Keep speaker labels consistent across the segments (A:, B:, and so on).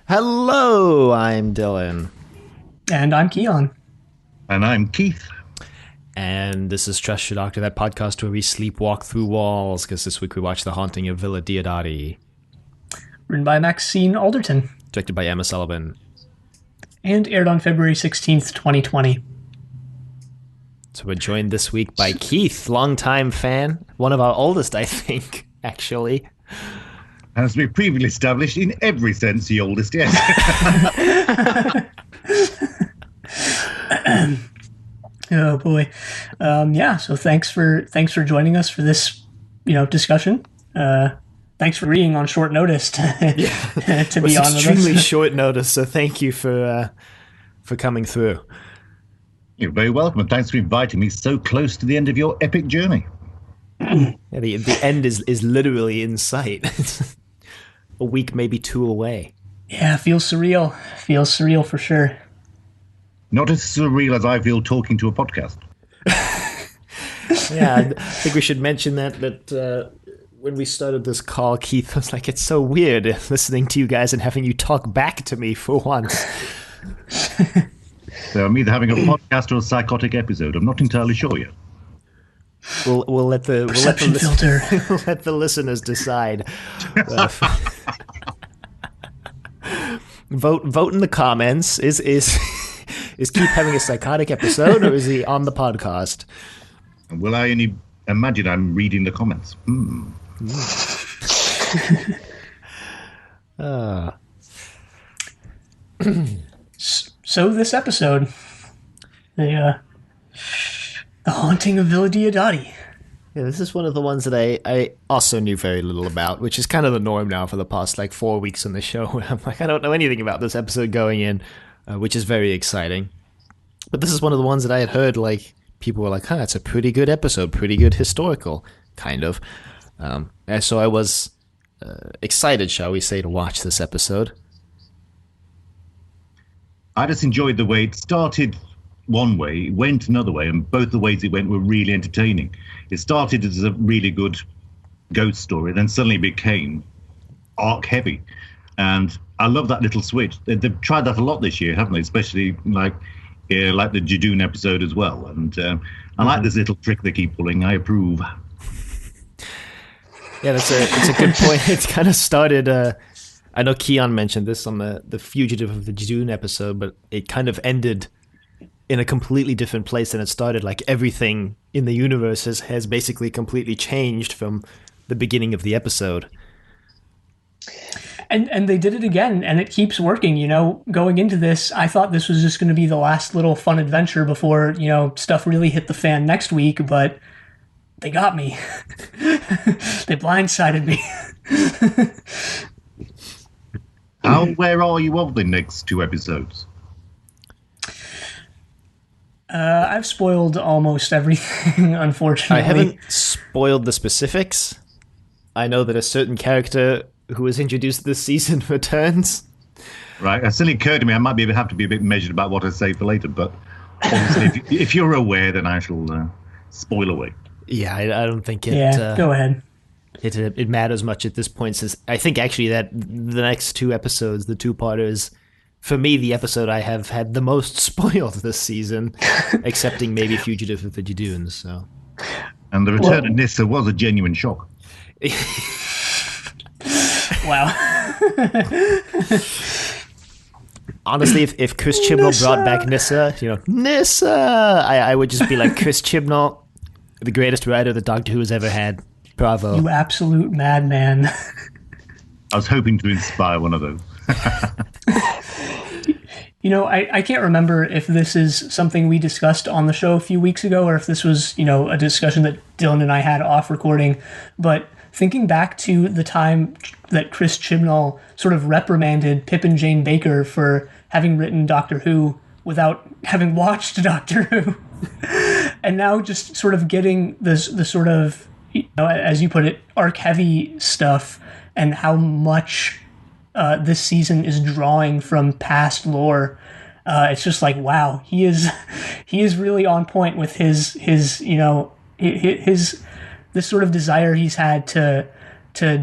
A: Hello, I'm Dylan.
B: And I'm Keon.
C: And I'm Keith.
A: And this is Trust Your Doctor, that podcast where we sleepwalk through walls, because this week we watched The Haunting of Villa Diodati.
B: Written by Maxine Alderton.
A: Directed by Emma Sullivan.
B: And aired on February 16th, 2020.
A: So we're joined this week by Keith, longtime fan, one of our oldest, I think, actually.
C: As we previously established, in every sense, the oldest, yes.
B: Oh boy, so thanks for joining us for this, discussion. Thanks for reading on short notice to be on with us.
A: Extremely short notice, so thank you for coming through.
C: You're very welcome, and thanks for inviting me so close to the end of your epic journey.
A: Yeah, the end is literally in sight. A week, maybe two away.
B: Yeah, feels surreal. Feels surreal for sure.
C: Not as surreal as I feel talking to a podcast.
A: Yeah, I think we should mention that when we started this call, Keith was like, it's so weird listening to you guys and having you talk back to me for once.
C: So I'm either having a podcast or a psychotic episode. I'm not entirely sure yet.
A: We'll let the
B: filter.
A: We'll let the listeners decide. Vote in the comments. Is Keith having a psychotic episode, or is he on the podcast?
C: Will I only imagine I'm reading the comments?
B: So this episode, the Haunting of Villa Diodati.
A: Yeah, this is one of the ones that I also knew very little about, which is kind of the norm now for the past 4 weeks on the show. Where I'm like, I don't know anything about this episode going in, which is very exciting. But this is one of the ones that I had heard, people were like, it's a pretty good episode, pretty good historical, kind of. And so I was excited, shall we say, to watch this episode.
C: I just enjoyed the way it started one way, it went another way, and both the ways it went were really entertaining. It started as a really good ghost story, then suddenly became arc heavy. And I love that little switch. They've tried that a lot this year, haven't they? Especially like the Jadoon episode as well. And I like this little trick they keep pulling. I approve. Yeah,
A: it's a good point. It's kind of started... I know Keon mentioned this on the Fugitive of the Jadoon episode, but it kind of ended in a completely different place than it started. Everything in the universe has basically completely changed from the beginning of the episode.
B: And they did it again, and it keeps working. Going into this, I thought this was just going to be the last little fun adventure before, stuff really hit the fan next week, but they got me. They blindsided me.
C: How aware are you of the next two episodes?
B: I've spoiled almost everything, unfortunately.
A: I haven't spoiled the specifics. I know that a certain character who was introduced this season returns.
C: Right. It suddenly occurred to me I might have to be a bit measured about what I say for later, but obviously if you're aware, then I shall spoil away.
A: Yeah, I don't think it...
B: Yeah, go ahead.
A: It matters much at this point, since I think actually that the next two episodes, the two-parters, for me, the episode I have had the most spoiled this season, excepting maybe Fugitive of the Jadoon. So,
C: and the return of Nissa was a genuine shock.
B: Wow.
A: Honestly, if Chris Chibnall brought back Nissa, Nissa, I would just be like, Chris Chibnall, the greatest writer the Doctor Who has ever had. Bravo.
B: You absolute madman.
C: I was hoping to inspire one of those.
B: I can't remember if this is something we discussed on the show a few weeks ago, or if this was, a discussion that Dylan and I had off recording. But thinking back to the time that Chris Chibnall sort of reprimanded Pip and Jane Baker for having written Doctor Who without having watched Doctor Who, and now just sort of getting the sort of, as you put it, arc-heavy stuff, and how much this season is drawing from past lore. It's just like, wow, he is really on point with his his this sort of desire he's had to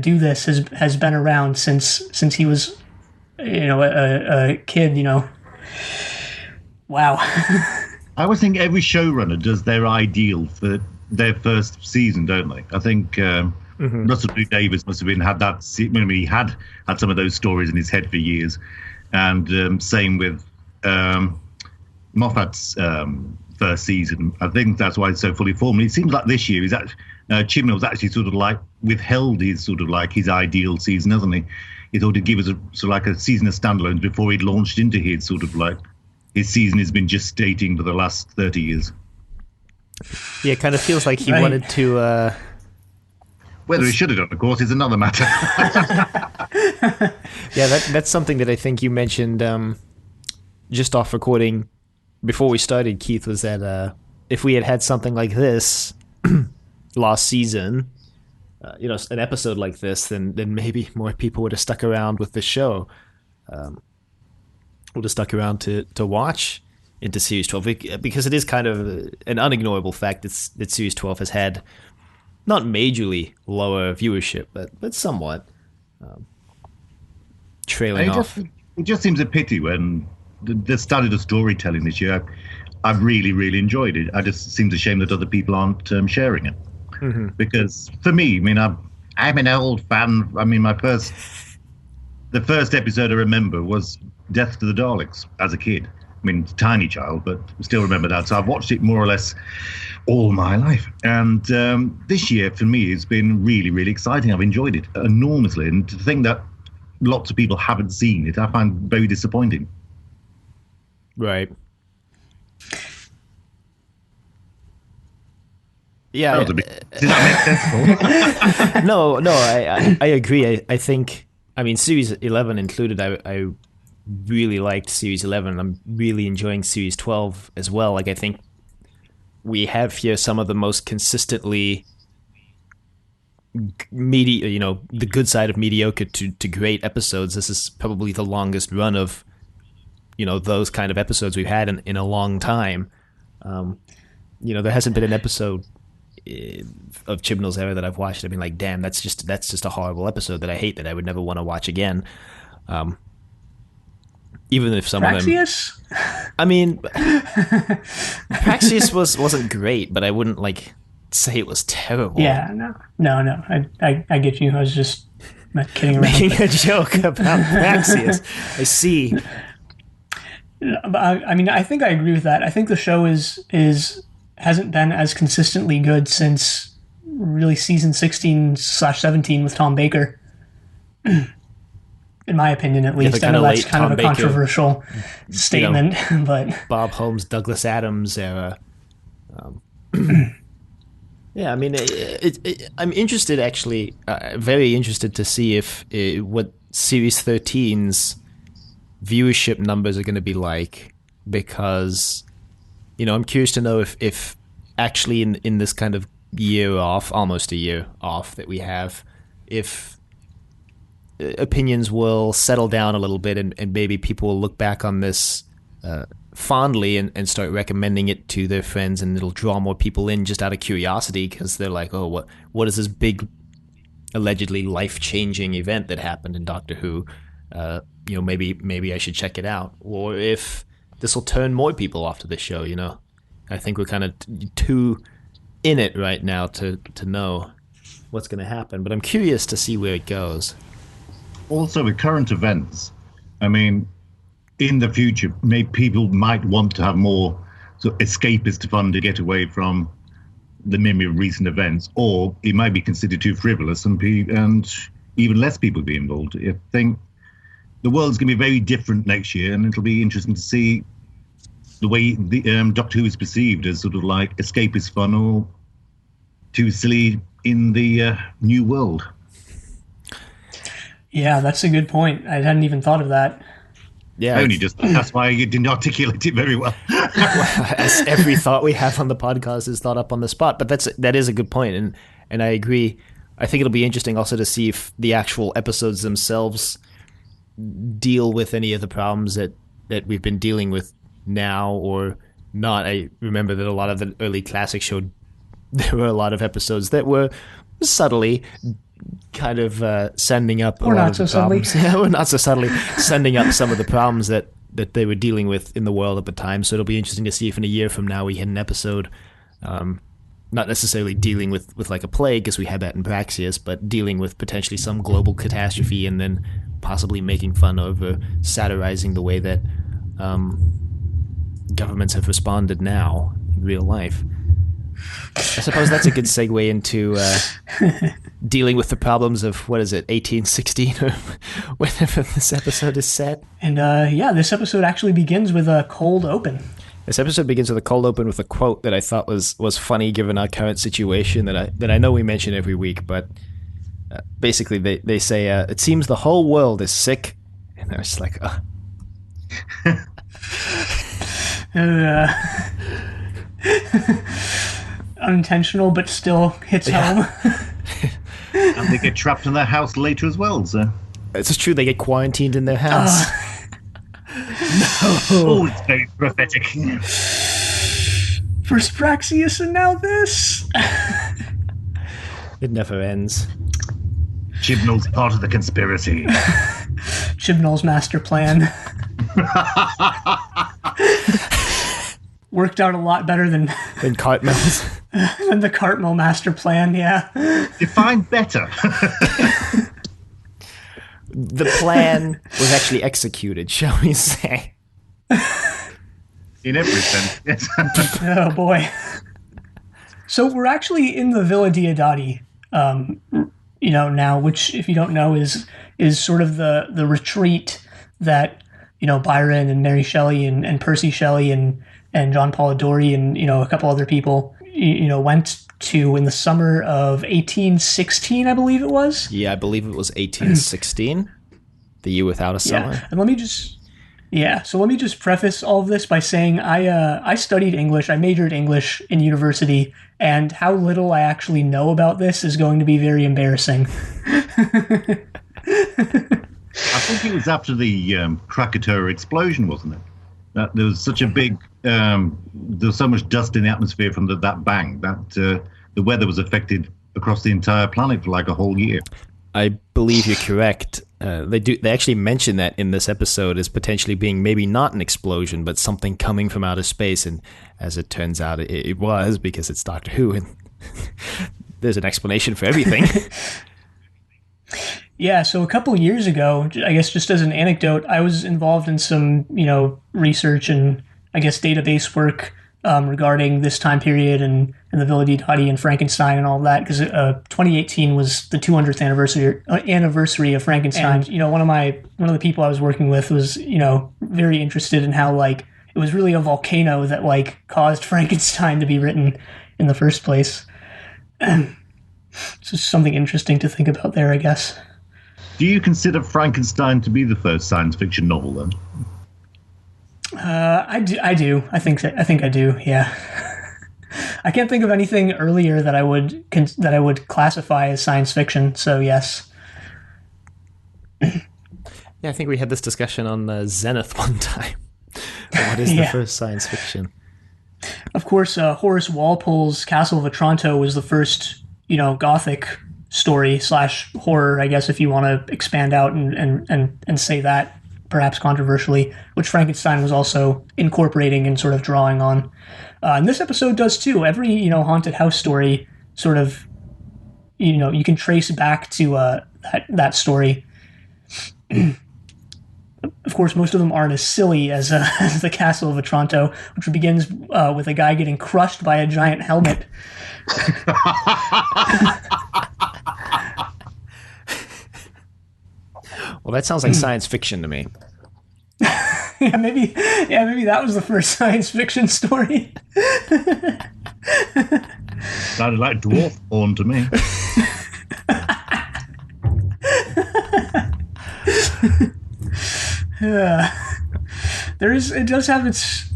B: do this has been around since he was, a kid. Wow.
C: I always think every showrunner does their ideal for their first season, don't they? I think Russell T Davies must have had that. He had some of those stories in his head for years, and same with Moffat's first season. I think that's why it's so fully formed. It seems like this year is that Chibnall was actually sort of like withheld his sort of like his ideal season, hasn't he? He thought he'd give us a season of standalones before he'd launched into his sort of like his season has been gestating for the last 30 years.
A: Yeah, it kind of feels like he wanted to.
C: Whether he should have done, of course, is another matter.
A: Yeah, that's something that I think you mentioned just off recording before we started, Keith, was that if we had something like this last season, an episode like this, then maybe more people would have stuck around with the show. Would have stuck around to watch into Series 12, because it is kind of an unignorable fact that Series 12 has had not majorly lower viewership, but somewhat trailing off.
C: It just seems a pity when the standard of storytelling this year, I've really, really enjoyed it. I just seems a shame that other people aren't sharing it. Mm-hmm. Because for me, I mean, I'm an old fan. I mean, the first episode I remember was Death to the Daleks as a kid. I mean, tiny child, but still remember that. So I've watched it more or less all my life. And this year, for me, has been really, really exciting. I've enjoyed it enormously. And to think that lots of people haven't seen it, I find very disappointing.
A: Right. Yeah.
C: Did that make sense?
A: No, I agree. I think, I mean, Series 11 included, I really liked Series 11. I'm really enjoying Series 12 as well. Like, I think we have here some of the most consistently the good side of mediocre to great episodes. This is probably the longest run of, those kind of episodes we've had in a long time. There hasn't been an episode of Chibnall's era that I've watched. I've been like, damn, that's just a horrible episode that I hate, that I would never want to watch again. Even if some
B: Praxius?
A: of them, I mean, Praxius wasn't great, but I wouldn't say it was terrible.
B: Yeah, no. I get you. I was just kidding around.
A: Making a joke about Praxius. I see.
B: But I mean, I think I agree with that. I think the show hasn't been as consistently good since really season 16/17 with Tom Baker. In my opinion, at least. I know that's kind of a controversial statement, but
A: Bob Holmes, Douglas Adams era. Yeah, I mean, I'm interested, actually, very interested to see if what Series 13's viewership numbers are going to be like, because, I'm curious to know if actually in this kind of almost a year off that we have, if opinions will settle down a little bit and maybe people will look back on this fondly and start recommending it to their friends, and it'll draw more people in just out of curiosity, because they're like, oh, what is this big allegedly life-changing event that happened in Doctor Who? Maybe I should check it out. Or if this will turn more people off to the show, I think we're kind of too in it right now to know what's going to happen, but I'm curious to see where it goes.
C: Also, with current events, I mean, in the future, maybe people might want to have more sort of escapist fun to get away from the memory of recent events, or it might be considered too frivolous and even less people be involved. I think the world's going to be very different next year, and it'll be interesting to see the way the Doctor Who is perceived as sort of like escapist fun or too silly in the new world.
B: Yeah, that's a good point. I hadn't even thought of that.
A: Yeah,
C: that's why you didn't articulate it very well.
A: As every thought we have on the podcast is thought up on the spot, but that is a good point, and I agree. I think it'll be interesting also to see if the actual episodes themselves deal with any of the problems that we've been dealing with now or not. I remember that a lot of the early classic show there were a lot of episodes that were subtly kind of sending up a
B: Or
A: lot
B: not
A: of
B: so
A: the
B: subtly.
A: problems. Yeah, or not so subtly sending up some of the problems that they were dealing with in the world at the time. So it'll be interesting to see if in a year from now we hit an episode, not necessarily dealing with like a plague, because we had that in Praxius, but dealing with potentially some global catastrophe and then possibly making fun of or satirizing the way that governments have responded now in real life. I suppose that's a good segue into dealing with the problems of, 1816 or whenever this episode is set.
B: And this episode actually begins with a cold open.
A: This episode begins with a cold open with a quote that I thought was funny given our current situation that I know we mention every week, but basically they say, it seems the whole world is sick. And I was like,
B: Unintentional, but still hits home.
C: And they get trapped in their house later as well, so...
A: It's true, they get quarantined in their house.
C: Oh, it's very prophetic.
B: First Praxius and now this.
A: It never ends.
C: Chibnall's part of the conspiracy.
B: Chibnall's master plan. Worked out a lot better than
A: Cartmell's.
B: than the Cartmell master plan, yeah.
C: Define better.
A: The plan was actually executed, shall we say.
C: In every sense, yes.
B: Oh, boy. So we're actually in the Villa Diodati, now, which, if you don't know, is sort of the retreat that, Byron and Mary Shelley and Percy Shelley and John Polidori and, a couple other people, went to in the summer of 1816, I believe it was.
A: Yeah, I believe it was 1816, the year without a summer.
B: Yeah, and let me just preface all of this by saying I studied English. I majored English in university, and how little I actually know about this is going to be very embarrassing.
C: I think it was after the Krakatoa explosion, wasn't it? There was such a big, there was so much dust in the atmosphere from that bang that the weather was affected across the entire planet for like a whole year.
A: I believe you're correct. They actually mention that in this episode as potentially being maybe not an explosion, but something coming from outer space. And as it turns out, it was, because it's Doctor Who, and there's an explanation for everything.
B: Yeah, so a couple of years ago, I guess just as an anecdote, I was involved in some, research and I guess database work regarding this time period and the Villa Diodati and Frankenstein and all of that, because 2018 was the 200th anniversary of Frankenstein. And, one of the people I was working with was, very interested in how it was really a volcano that caused Frankenstein to be written in the first place. So something interesting to think about there, I guess.
C: Do you consider Frankenstein to be the first science fiction novel, then?
B: I do. I think I do. Yeah. I can't think of anything earlier that I would classify as science fiction. So yes.
A: Yeah, I think we had this discussion on Zenith one time. What is the first science fiction?
B: Of course, Horace Walpole's Castle of Otranto was the first, Gothic story / horror, I guess, if you want to expand out and say that, perhaps controversially, which Frankenstein was also incorporating and sort of drawing on. And this episode does too. Every, haunted house story sort of, you can trace back to that story. Of course, most of them aren't as silly as the Castle of Otranto, which begins with a guy getting crushed by a giant helmet.
A: Well, that sounds like science fiction to me.
B: Maybe that was the first science fiction story.
C: Sounded like dwarf porn to me.
B: It does have its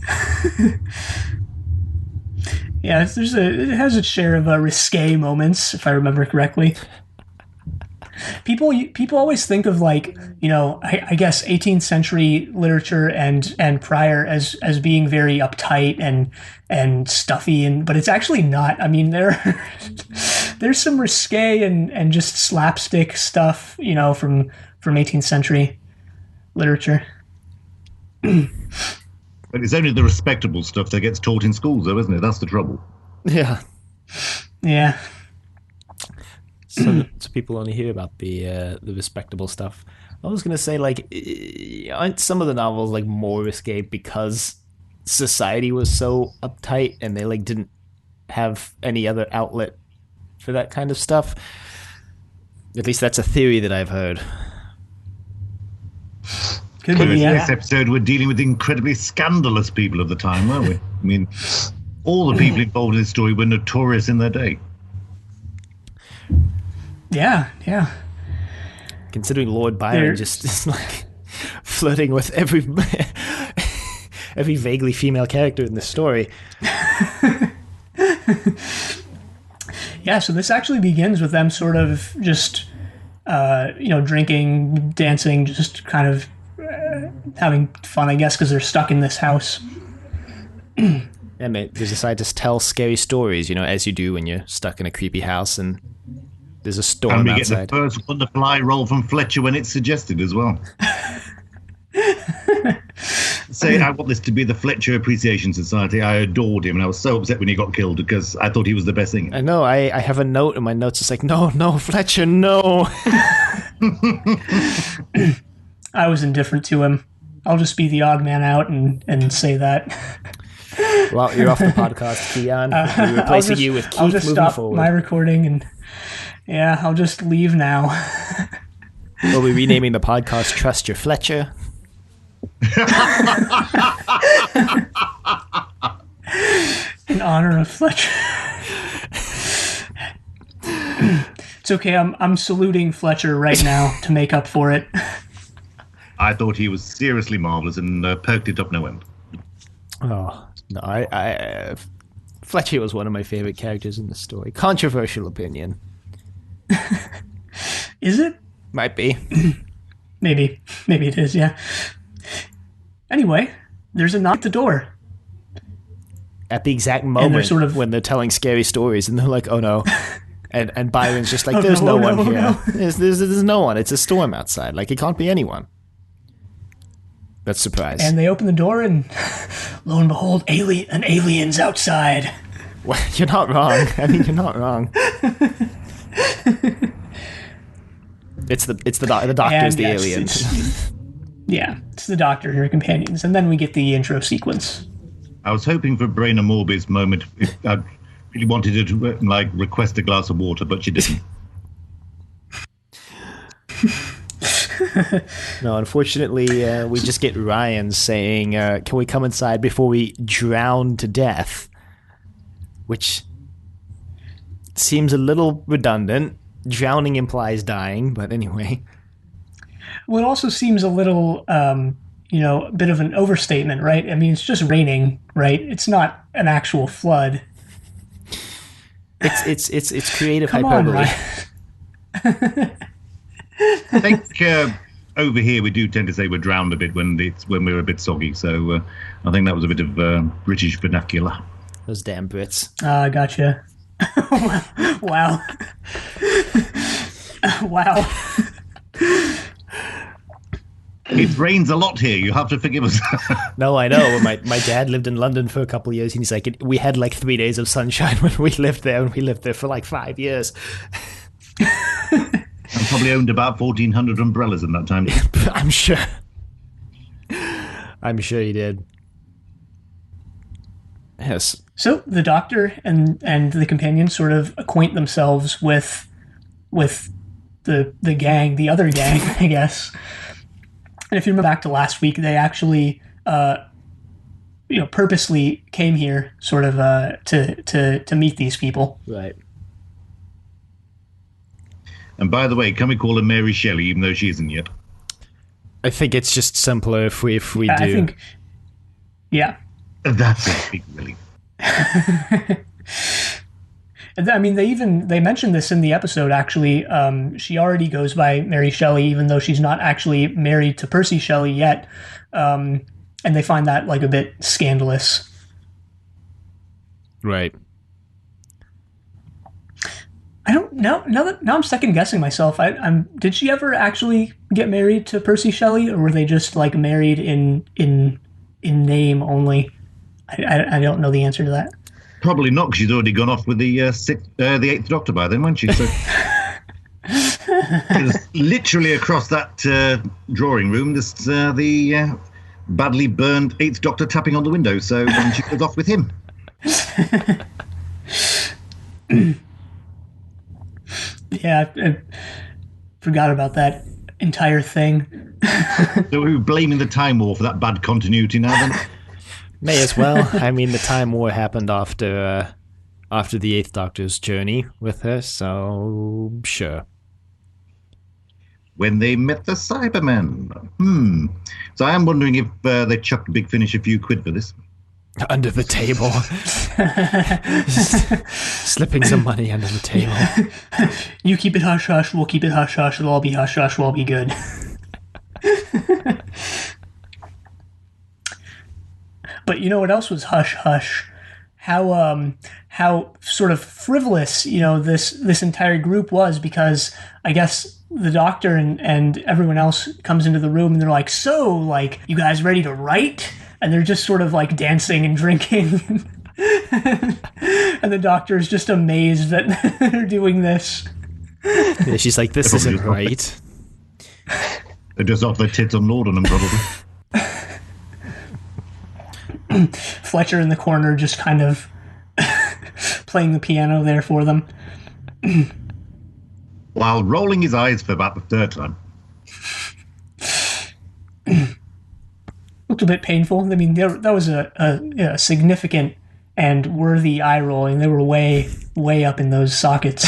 B: it has its share of risque moments, if I remember correctly. People always think of like, I guess 18th century literature and prior as being very uptight and stuffy, but it's actually not. I mean, there's some risque and just slapstick stuff, from 18th century literature.
C: But it's only the respectable stuff that gets taught in schools, though, isn't it? That's the trouble.
A: Yeah.
B: Yeah.
A: So people only hear about the respectable stuff. I was gonna say, like, aren't some of the novels like more risque because society was so uptight and they like didn't have any other outlet for that kind of stuff? At least that's a theory that I've heard.
B: Could be, yeah.
C: This episode, we're dealing with incredibly scandalous people of the time, weren't we? I mean, all the people involved in this story were notorious in their day.
B: Yeah.
A: Considering Lord Byron just is like flirting with every vaguely female character in this story.
B: Yeah, so this actually begins with them sort of just, drinking, dancing, just kind of having fun, I guess, because they're stuck in this house.
A: And they decide to tell scary stories, as you do when you're stuck in a creepy house and there's a storm outside. And we get
C: the first wonderful roll from Fletcher when it's suggested as well. Say, I want this to be the Fletcher Appreciation Society. I adored him, and I was so upset when he got killed because I thought he was the best thing.
A: I know. I have a note in my notes. It's like, no, Fletcher, no.
B: I was indifferent to him. I'll just be the odd man out and say that.
A: Well, you're off the podcast, Keon. We're replacing you with Keith.
B: I'll just stop
A: forward.
B: My recording and I'll just leave now.
A: We'll be renaming the podcast Trust Your Fletcher.
B: In honor of Fletcher. It's okay. I'm saluting Fletcher right now to make up for it.
C: I thought he was seriously marvelous and perked it up no end.
A: Oh no, I Fletcher was one of my favorite characters in the story. Controversial opinion.
B: Is it?
A: Might be.
B: Maybe it is. Yeah. Anyway, there's a knock at the door.
A: At the exact moment when they're telling scary stories, and they're like, "Oh no." And Byron's just like, there's no one here. No. There's no one. It's a storm outside. Like, it can't be anyone. That's surprise.
B: And they open the door, and lo and behold, an alien's outside.
A: Well, you're not wrong. I mean, you're not wrong. It's the doctor's the alien.
B: It's the doctor and her companions, and then we get the intro sequence.
C: I was hoping for Brainer Morby's moment. I really wanted her to request a glass of water, but she didn't.
A: No, unfortunately, we just get Ryan saying, "Can we come inside before we drown to death?" Which seems a little redundant. Drowning implies dying, but anyway.
B: Well, it also seems a little, a bit of an overstatement, right? I mean, it's just raining, right? It's not an actual flood.
A: It's creative hyperbole.
C: I think over here we do tend to say we're drowned a bit when we're a bit soggy. So I think that was a bit of British vernacular.
A: Those damn Brits.
B: Gotcha. Wow. Wow.
C: It rains a lot here. You have to forgive us.
A: No, I know. My dad lived in London for a couple of years, and he's like, we had 3 days of sunshine when we lived there, and we lived there for 5 years.
C: And probably owned about 1,400 umbrellas in that time.
A: I'm sure. I'm sure he did. Yes.
B: So the doctor and the companions sort of acquaint themselves with the gang, the other gang, I guess. And if you remember back to last week, they actually, purposely came here, sort of, to meet these people.
A: Right.
C: And by the way, can we call her Mary Shelley, even though she isn't yet?
A: I think it's just simpler if we do.
B: I think, yeah.
C: That's a big relief.
B: I mean, they mentioned this in the episode, actually. She already goes by Mary Shelley, even though she's not actually married to Percy Shelley yet. And they find that like a bit scandalous.
A: Right.
B: I don't know. Now I'm second guessing myself. Did she ever actually get married to Percy Shelley, or were they just like married in name only? I don't know the answer to that.
C: Probably not, because she's already gone off with the Eighth Doctor by then, wasn't she? So it was literally across that drawing room. There's the badly burned Eighth Doctor tapping on the window. So she goes off with him.
B: Yeah, I forgot about that entire thing.
C: So we were blaming the Time War for that bad continuity now, then?
A: May as well. I mean, the Time War happened after the Eighth Doctor's journey with her, so sure.
C: When they met the Cybermen. So I am wondering if they chucked Big Finish a few quid for this.
A: Under the table. Slipping some money under the table.
B: You keep it hush-hush, we'll keep it hush-hush, it'll all be hush-hush, we'll all be good. But you know what else was hush-hush? How sort of frivolous, this entire group was, because I guess the Doctor and everyone else comes into the room and they're like, so, like, you guys ready to write? And they're just sort of like dancing and drinking. And the Doctor is just amazed that they're doing this.
A: Yeah, she's like, this isn't right.
C: They're just off their tits on laudanum, probably.
B: Fletcher in the corner just kind of playing the piano there for them.
C: While rolling his eyes for about the third time.
B: Looked a bit painful. I mean, that was a significant and worthy eye roll, and they were way, way up in those sockets.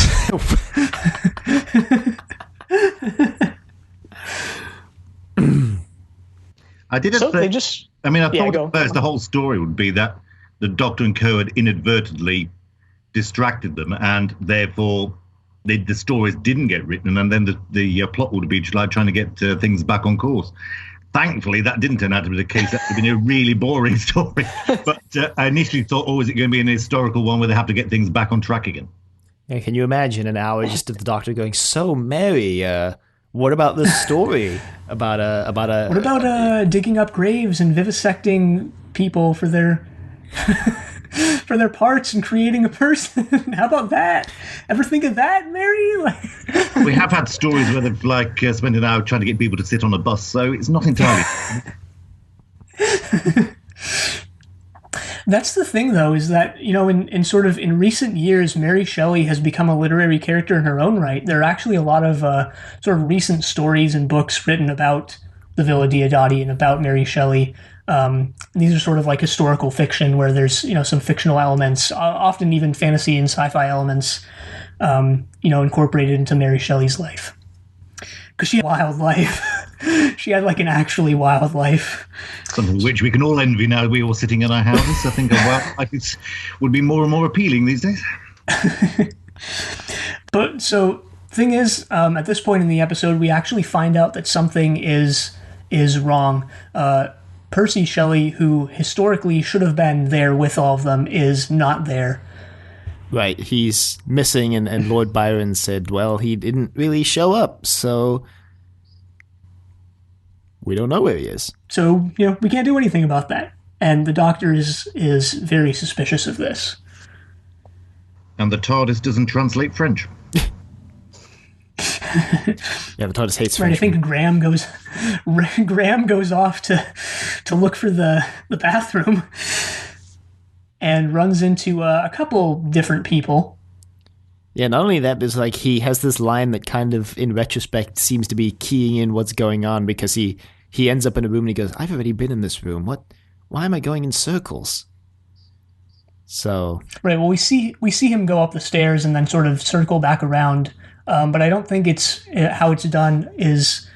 C: I didn't
B: so
C: say,
B: they just...
C: I mean, I thought
B: go.
C: at first the whole story would be that the Doctor and Co. had inadvertently distracted them, and therefore the stories didn't get written, and then the plot would be like trying to get things back on course. Thankfully, that didn't turn out to be the case. That would have been a really boring story. But I initially thought, oh, is it going to be an historical one where they have to get things back on track again?
A: Yeah, can you imagine an hour just of the Doctor going, so Mary, what about this story about a...
B: What about digging up graves and vivisecting people for their for their parts and creating a person? How about that? Ever think of that, Mary?
C: We have had stories where they've spent an hour trying to get people to sit on a bus, so it's not entirely...
B: That's the thing, though, is that, in recent years, Mary Shelley has become a literary character in her own right. There are actually a lot of sort of recent stories and books written about the Villa Diodati and about Mary Shelley. These are sort of like historical fiction where there's, some fictional elements, often even fantasy and sci-fi elements, incorporated into Mary Shelley's life. Because she had a wild life. She had like an actually wild life.
C: Something which we can all envy now we all sitting in our houses. I think a wild life would be more and more appealing these days.
B: But so, thing is, at this point in the episode, we actually find out that something is wrong. Percy Shelley, who historically should have been there with all of them, is not there.
A: Right, he's missing, and Lord Byron said, well, he didn't really show up, so we don't know where he is.
B: So, we can't do anything about that. And the Doctor is very suspicious of this.
C: And the TARDIS doesn't translate French.
A: Yeah, the TARDIS hates
B: Right,
A: French.
B: I think Graham goes off to look for the bathroom and runs into a couple different people.
A: Yeah, not only that, there's like he has this line that kind of, in retrospect, seems to be keying in what's going on, because he ends up in a room and he goes, I've already been in this room. Why am I going in circles? So... Right,
B: well, we see him go up the stairs and then sort of circle back around, but I don't think it's... how it's done is...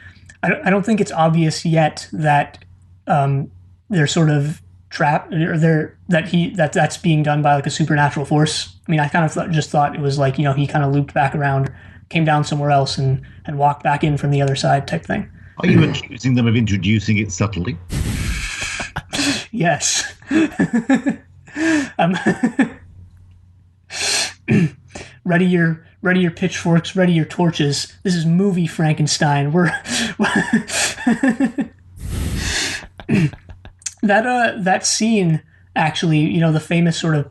B: I don't think it's obvious yet that they're sort of trapped, or that's being done by like a supernatural force. I mean, I kind of just thought it was like, you know, he kind of looped back around, came down somewhere else, and walked back in from the other side type thing.
C: Are you accusing them of introducing it subtly?
B: Yes. Ready your pitchforks, ready your torches. This is movie Frankenstein. That scene, actually, you know, the famous sort of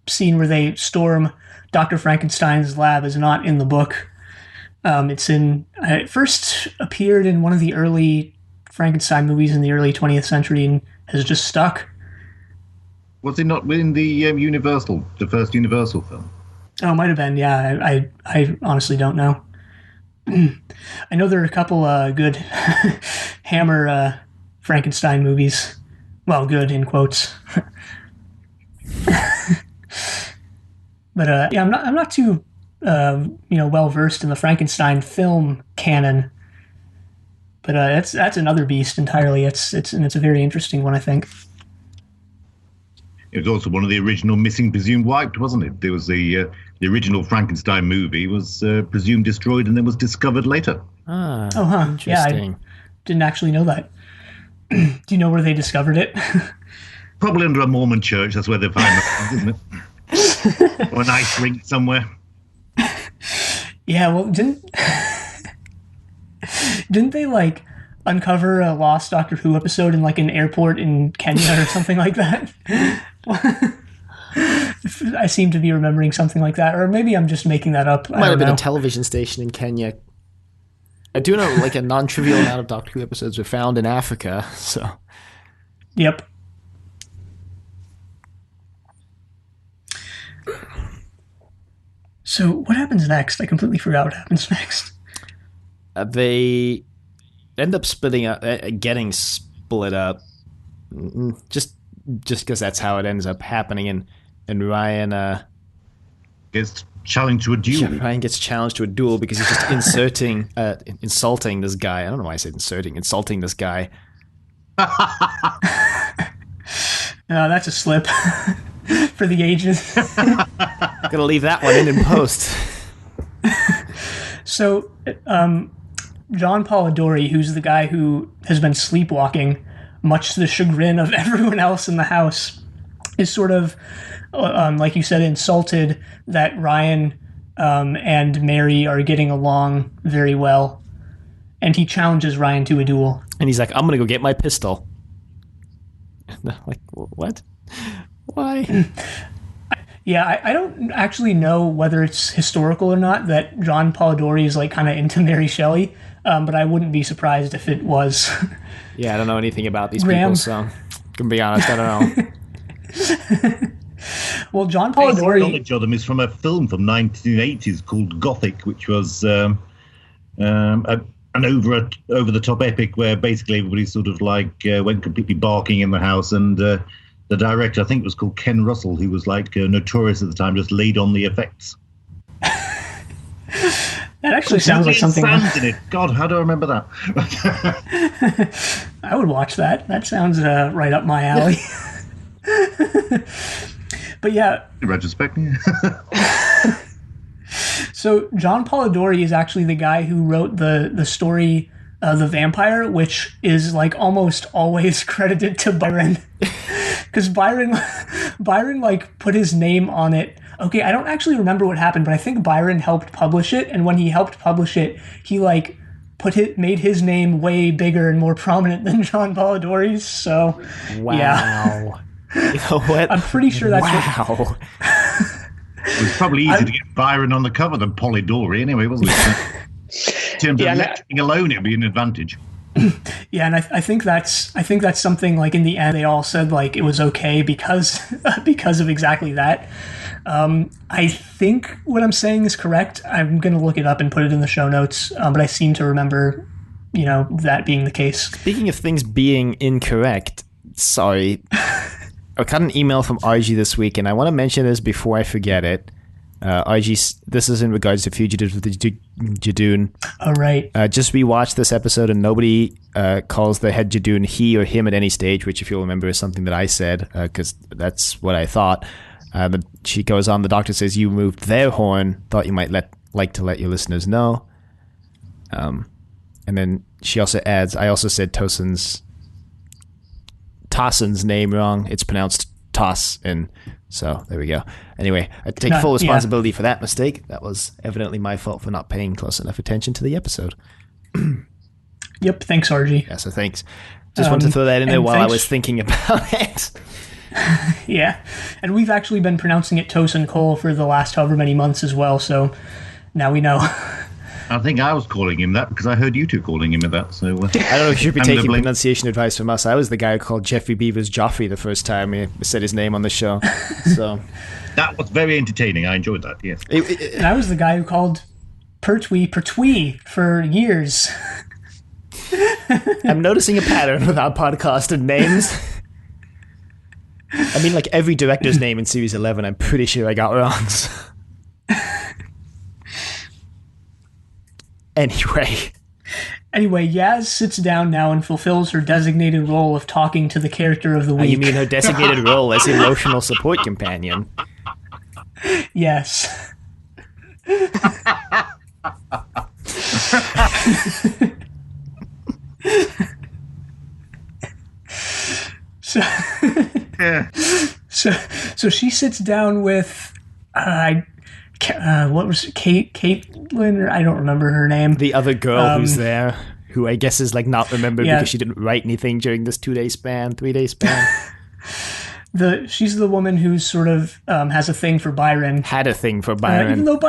B: scene where they storm Dr. Frankenstein's lab is not in the book. It first appeared in one of the early Frankenstein movies in the early 20th century and has just stuck.
C: Was it not in the the first Universal film?
B: Oh, it might have been. Yeah, I honestly don't know. I know there are a couple good Hammer Frankenstein movies. Well, good in quotes. But yeah, I'm not too well versed in the Frankenstein film canon. But that's another beast entirely. It's a very interesting one, I think.
C: It was also one of the original Missing Presumed Wiped, wasn't it? There was the original Frankenstein movie was presumed destroyed and then was discovered later.
A: Ah,
B: oh, huh.
A: Interesting.
B: Yeah, I didn't actually know that. Do you know where they discovered it?
C: Probably under a Mormon church. That's where they found it, isn't it? Or an ice rink somewhere.
B: Yeah, well, didn't they like uncover a lost Doctor Who episode in like an airport in Kenya or something like that? I seem to be remembering something like that, or maybe I'm just making that up.
A: Might have been a television station in Kenya. I do know like a non-trivial amount of Doctor Who episodes were found in Africa, so.
B: Yep. So what happens next? I completely forgot what happens next.
A: They end up splitting up, getting split up, just because that's how it ends up happening, and Ryan
C: gets challenged to a duel.
A: Ryan gets challenged to a duel because he's just insulting this guy. I don't know why I said insulting this guy.
B: That's a slip for the ages.
A: Gonna leave that one in post.
B: So, John Polidori, who's the guy who has been sleepwalking, much to the chagrin of everyone else in the house, is sort of, like you said, insulted that Ryan and Mary are getting along very well. And he challenges Ryan to a duel.
A: And he's like, I'm going to go get my pistol. Like, what? Why?
B: Yeah, I don't actually know whether it's historical or not that John Polidori is like kind of into Mary Shelley, but I wouldn't be surprised if it was.
A: Yeah, I don't know anything about these people, so to be honest, I don't know.
B: Well, John Polidori...
C: knowledge of them is from a film from 1980s called Gothic, which was an over-the-top epic where basically everybody sort of like went completely barking in the house, and the director, I think it was called Ken Russell, who was like notorious at the time, just laid on the effects.
B: That actually sounds like something...
C: Sands in it. God, how do I remember that?
B: I would watch that. That sounds right up my alley. But yeah...
C: In retrospect, yeah.
B: So John Polidori is actually the guy who wrote the story The Vampire, which is like almost always credited to Byron. Because Byron like put his name on it. Okay, I don't actually remember what happened, but I think Byron helped publish it, and when he helped publish it, he like made his name way bigger and more prominent than John Polidori's. So
A: wow.
B: Yeah.
A: You know what?
B: I'm pretty sure that's
A: wow.
C: It was probably easier to get Byron on the cover than Polidori anyway, wasn't it? In terms of lettering alone, it would be an advantage.
B: Yeah, and I think that's something like in the end they all said like it was okay because of exactly that. I think what I'm saying is correct. I'm going to look it up and put it in the show notes, but I seem to remember, that being the case.
A: Speaking of things being incorrect, sorry. I got an email from RG this week, and I want to mention this before I forget it. RG, this is in regards to Fugitives with the Jadoon.
B: Oh, right.
A: Just rewatched this episode, and nobody calls the head Jadoon he or him at any stage, which, if you'll remember, is something that I said, because that's what I thought. But she goes on, the doctor says, you moved their horn, thought you might like to let your listeners know. And then she also adds, I also said Tossen's name wrong. It's pronounced Toss, and so there we go. Anyway, I take full responsibility for that mistake. That was evidently my fault for not paying close enough attention to the episode.
B: Yep, thanks, RG.
A: Yeah, so thanks. Just wanted to throw that in there while I was thinking about it.
B: Yeah, and we've actually been pronouncing it Tosin Cole for the last however many months as well, so now we know.
C: I think I was calling him that because I heard you two calling him that. So I
A: don't know if you should be taking pronunciation advice from us. I was the guy who called Jeffrey Beavers Joffrey the first time he said his name on the show. So
C: that was very entertaining. I enjoyed that. Yes,
B: and I was the guy who called Pertwee for years.
A: I'm noticing a pattern with our podcast and names. I mean, like every director's name in Series 11, I'm pretty sure I got wrong. So. Anyway,
B: Yaz sits down now and fulfills her designated role of talking to the character of the week.
A: You mean her designated role as emotional support companion?
B: Yes. So she sits down with what was it, Caitlin, or I don't remember her name.
A: The other girl who's there, who I guess is like not remembered because she didn't write anything during this 3-day span.
B: She's the woman who sort of has a thing for Byron.
A: Had a thing for Byron.
B: Even though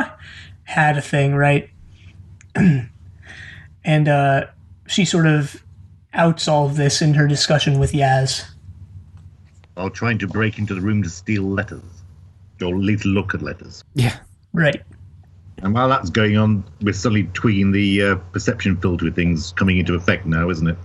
B: had a thing, right? And she sort of outs all of this in her discussion with Yaz.
C: While trying to break into the room to steal letters. Or at least look at letters.
A: Yeah.
B: Right.
C: And while that's going on, we're suddenly tweaking the perception filter with things coming into effect now, isn't it?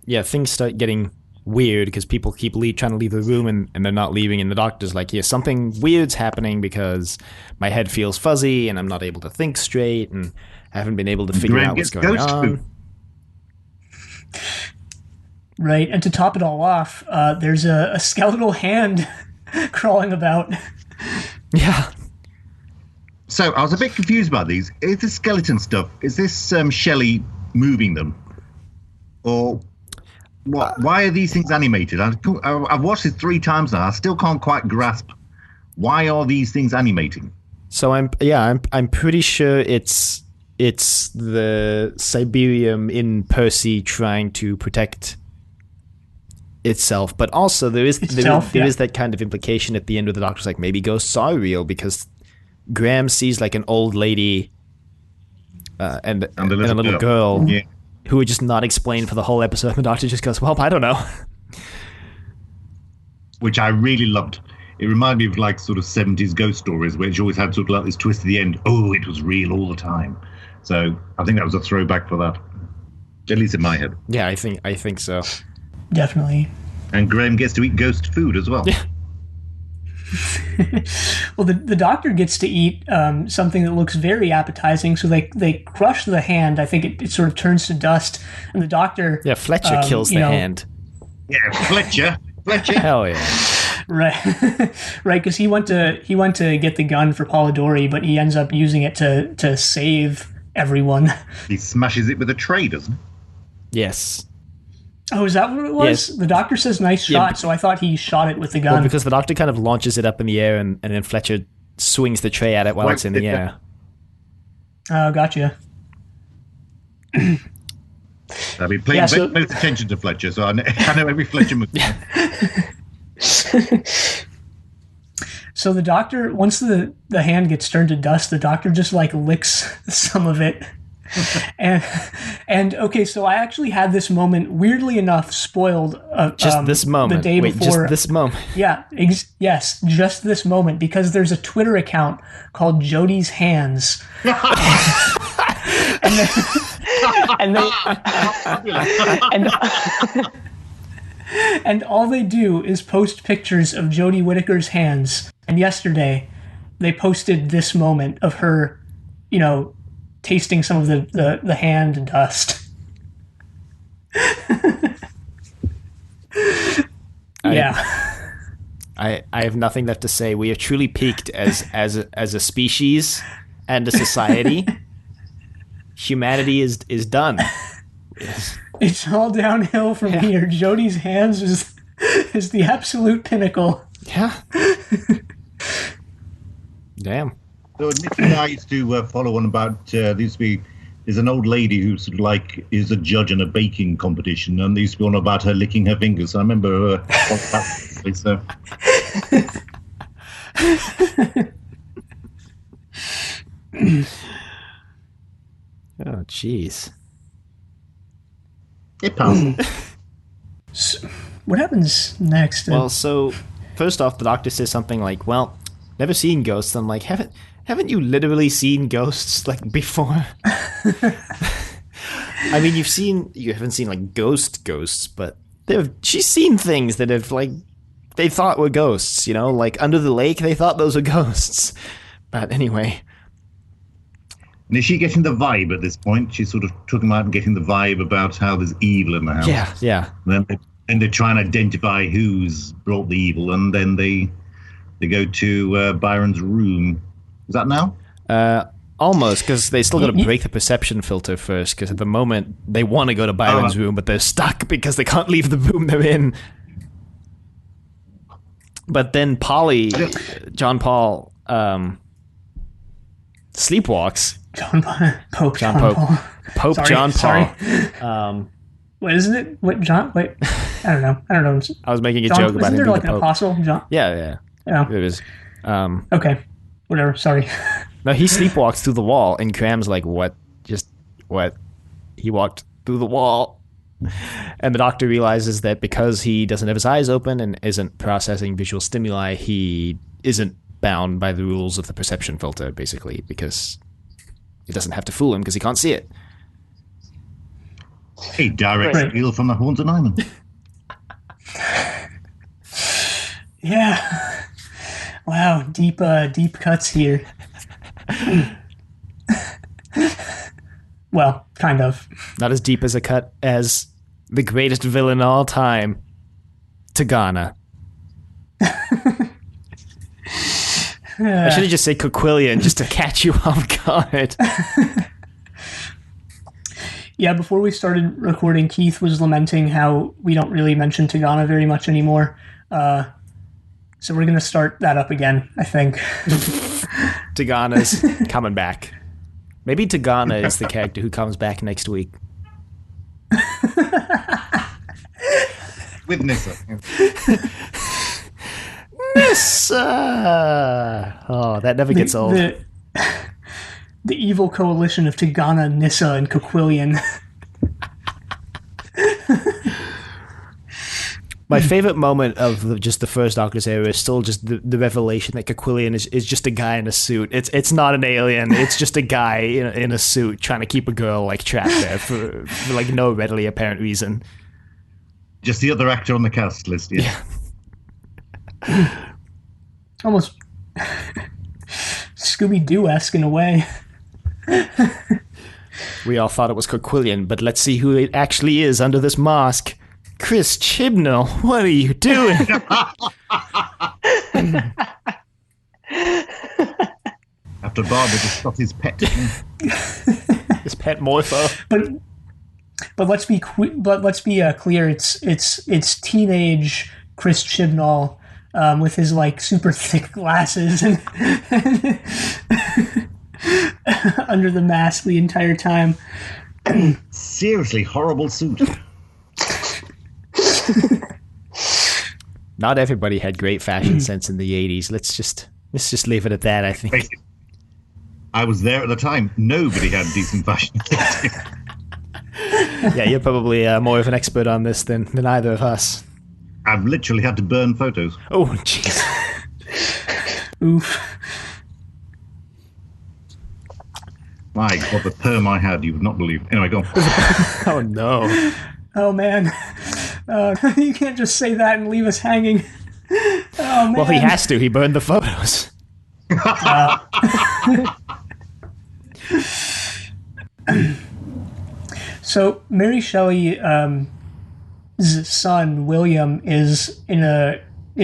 A: Yeah, things start getting weird because people keep trying to leave the room and they're not leaving, and the doctor's like, yeah, something weird's happening because my head feels fuzzy and I'm not able to think straight and I haven't been able to figure out what's going on.
B: Right, and to top it all off, there's a skeletal hand crawling about.
A: Yeah.
C: So I was a bit confused about these. Is this skeleton stuff, is this Shelley moving them? Or what? Why are these things animated? I've watched it 3 times now. I still can't quite grasp why are these things animating.
A: So I'm pretty sure it's the Siberium in Percy trying to protect itself, but also there is that kind of implication at the end where the doctor's like, maybe ghosts are real because Graham sees like an old lady and a little girl who are just not explained for the whole episode, and the doctor just goes, well, I don't know.
C: Which I really loved. It reminded me of like sort of 70s ghost stories, which always had sort of like this twist at the end. Oh, it was real all the time. So I think that was a throwback for that, at least in my head.
A: Yeah, I think so.
B: Definitely.
C: And Graham gets to eat ghost food as well.
A: Yeah.
B: Well, the doctor gets to eat something that looks very appetizing. So they crush the hand. I think it sort of turns to dust. And the doctor...
A: Yeah, Fletcher kills the hand.
C: Yeah, Fletcher.
A: Hell yeah.
B: Right, right. Because he went to get the gun for Polidori, but he ends up using it to save everyone.
C: He smashes it with a tray, doesn't he?
A: Yes.
B: Oh, is that what it was? Yes. The doctor says nice shot, so I thought he shot it with the gun.
A: Well, because the doctor kind of launches it up in the air, and then Fletcher swings the tray at it while it's in the air.
B: Oh, gotcha.
C: I've been paying very close attention to Fletcher, so I know every Fletcher move.
B: So the doctor, once the hand gets turned to dust, the doctor just like licks some of it. and okay, so I actually had this moment, weirdly enough, spoiled.
A: Just this moment.
B: The day before.
A: Just this moment.
B: Yeah, yes, just this moment, because there's a Twitter account called Jodie's Hands. and all they do is post pictures of Jodie Whittaker's hands. And yesterday, they posted this moment of her, tasting some of the hand dust.
A: I have nothing left to say. We have truly peaked as a species and a society. Humanity is done.
B: It's all downhill from here. Jodie's hands is the absolute pinnacle.
A: Yeah. Damn.
C: So admittedly, I used to follow one about there used to be there's an old lady who sort of like is a judge in a baking competition, and there used to be one about her licking her fingers. I remember so.
A: Oh, jeez.
C: It passed.
B: So, what happens next?
A: Well, so first off, the doctor says something like, "Well, never seen ghosts." I'm like, haven't you literally seen ghosts like before? I mean, you haven't seen like ghosts, but she's seen things that have like they thought were ghosts. Like under the lake, they thought those were ghosts. But anyway.
C: And is she getting the vibe at this point? She's sort of talking about and getting the vibe about how there's evil in the house.
A: Yeah.
C: And then they try and identify who's brought the evil, and then they go to Byron's room. Is that now?
A: Almost, because they still got to break the perception filter first, because at the moment they want to go to Byron's room, but they're stuck because they can't leave the room they're in. But then John Paul, sleepwalks.
B: Pope John Paul. Sorry,
A: John Paul.
B: Sorry. What isn't it? What John? Wait, I don't know.
A: I was making a joke about him.
B: Isn't there
A: being
B: like
A: the
B: an
A: Pope.
B: apostle, John?
A: Yeah. It is.
B: Okay, whatever. Sorry.
A: No, he sleepwalks through the wall, and Cram's like, "What? Just what?" He walked through the wall, and the doctor realizes that because he doesn't have his eyes open and isn't processing visual stimuli, he isn't bound by the rules of the perception filter, basically, because it doesn't have to fool him because he can't see it.
C: A direct steal from the Haunting Island.
B: Yeah. Wow, deep cuts here. Well, kind of.
A: Not as deep as a cut as the greatest villain of all time, Tagana. I should have just said Coquillian just to catch you off guard.
B: Yeah, before we started recording, Keith was lamenting how we don't really mention Tagana very much anymore. So we're going to start that up again, I think.
A: Tagana's coming back. Maybe Tagana is the character who comes back next week.
C: With Nissa.
A: Nissa! Oh, that never gets old.
B: The evil coalition of Tagana, Nissa, and Coquillian.
A: My favorite moment of just the first Doctor's era is still just the revelation that Coquillian is just a guy in a suit. It's not an alien. It's just a guy in a suit trying to keep a girl like trapped there for like no readily apparent reason.
C: Just the other actor on the cast list, yeah.
B: Almost Scooby-Doo-esque in a way.
A: We all thought it was Coquillian, but let's see who it actually is under this mask. Chris Chibnall, what are you doing?
C: After Barbara just got his pet.
A: His pet Morpho.
B: But let's be clear. It's teenage Chris Chibnall with his like super thick glasses and under the mask the entire time.
C: Seriously horrible suit.
A: Not everybody had great fashion sense in the 80s. Let's just leave it at that, I think.
C: I was there at the time. Nobody had decent fashion sense.
A: Yeah, you're probably more of an expert on this than either of us.
C: I've literally had to burn photos.
A: Oh, jeez.
B: Oof.
C: My God, the perm I had, you would not believe. Anyway, go on.
A: Oh, no.
B: Oh, man. You can't just say that and leave us hanging. Oh, man.
A: Well, he has to. He burned the photos.
B: So Mary Shelley's son William is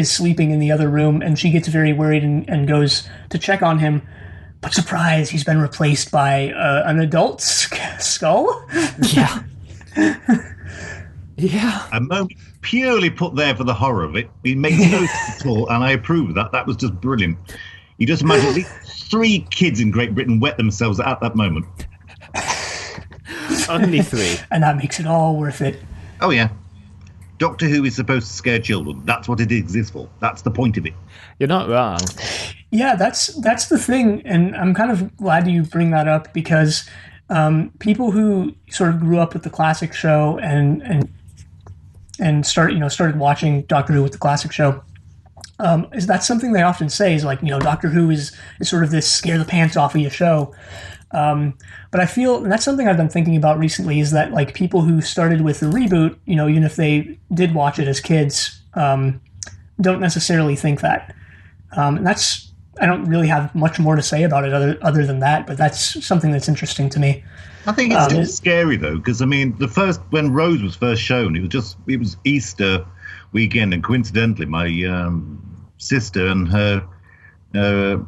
B: sleeping in the other room, and she gets very worried and goes to check on him. But surprise, he's been replaced by an adult skull.
A: Yeah. Yeah.
C: A moment purely put there for the horror of it. It makes no sense at all, and I approve of that. That was just brilliant. You just imagine these 3 kids in Great Britain wet themselves at that moment.
A: Only 3.
B: And that makes it all worth it.
C: Oh, yeah. Doctor Who is supposed to scare children. That's what it exists for. That's the point of it.
A: You're not wrong.
B: Yeah, that's the thing, and I'm kind of glad you bring that up because people who sort of grew up with the classic show and started watching Doctor Who with the classic show, is that something they often say is like, Doctor Who is sort of this scare the pants off of you show. But I feel, and that's something I've been thinking about recently, is that like people who started with the reboot, even if they did watch it as kids, don't necessarily think that. And I don't really have much more to say about it other than that, but that's something that's interesting to me.
C: I think it's still scary though, because I mean, when Rose was first shown, it was Easter weekend, and coincidentally, my sister and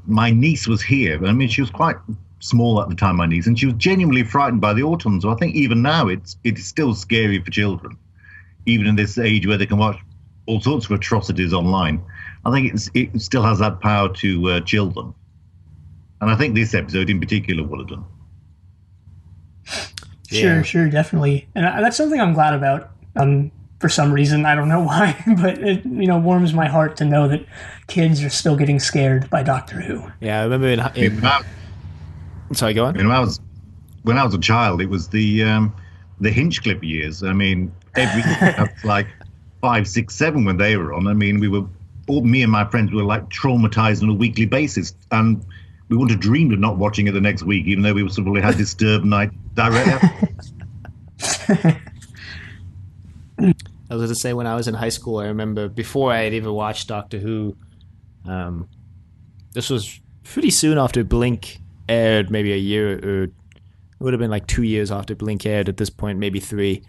C: my niece was here. I mean, she was quite small at the time, my niece, and she was genuinely frightened by the autumn. So I think even now it is still scary for children, even in this age where they can watch all sorts of atrocities online. I think it still has that power to chill them, and I think this episode in particular would have done.
B: Sure, definitely, and that's something I'm glad about. For some reason, I don't know why, but it warms my heart to know that kids are still getting scared by Doctor Who.
A: Yeah, I remember sorry, go on.
C: When I was a child, it was the Hinchcliffe years. I mean, like 5, 6, 7 when they were on. I mean, me and my friends were like traumatized on a weekly basis, and we wouldn't have dreamed of not watching it the next week, even though we probably had Disturbed night direct.
A: I was going to say, when I was in high school, I remember before I had even watched Doctor Who, this was pretty soon after Blink aired, maybe a year, or it would have been like 2 years after Blink aired at this point, maybe 3.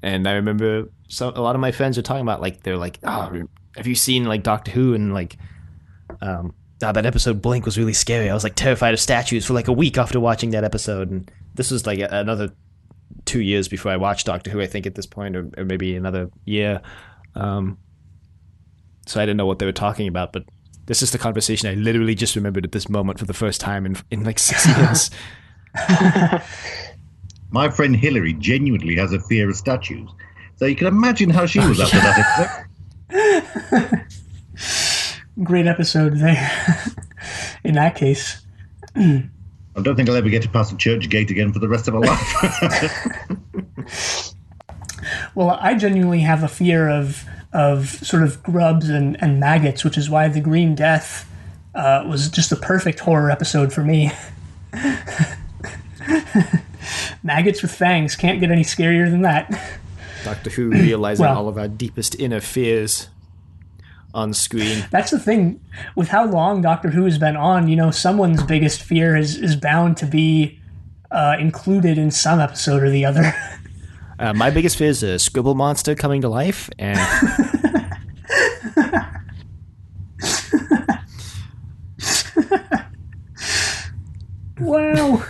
A: And I remember a lot of my friends were talking about, like, they're like, oh, have you seen like Doctor Who? And like, that episode Blink was really scary. I was like terrified of statues for like a week after watching that episode. And this was like another 2 years before I watched Doctor Who, I think, at this point, or maybe another year. So I didn't know what they were talking about, but this is the conversation I literally just remembered at this moment for the first time in like 6 years.
C: My friend Hillary genuinely has a fear of statues, so you can imagine how she was after that.
B: Great episode there. In that case.
C: I don't think I'll ever get to pass the church gate again for the rest of our life.
B: Well, I genuinely have a fear of sort of grubs and maggots, which is why The Green Death was just the perfect horror episode for me. Maggots with fangs, can't get any scarier than that.
A: Doctor Who realizing all of our deepest inner fears on screen.
B: That's the thing. With how long Doctor Who has been on, someone's biggest fear is bound to be included in some episode or the other.
A: My biggest fear is a scribble monster coming to life, and
B: wow.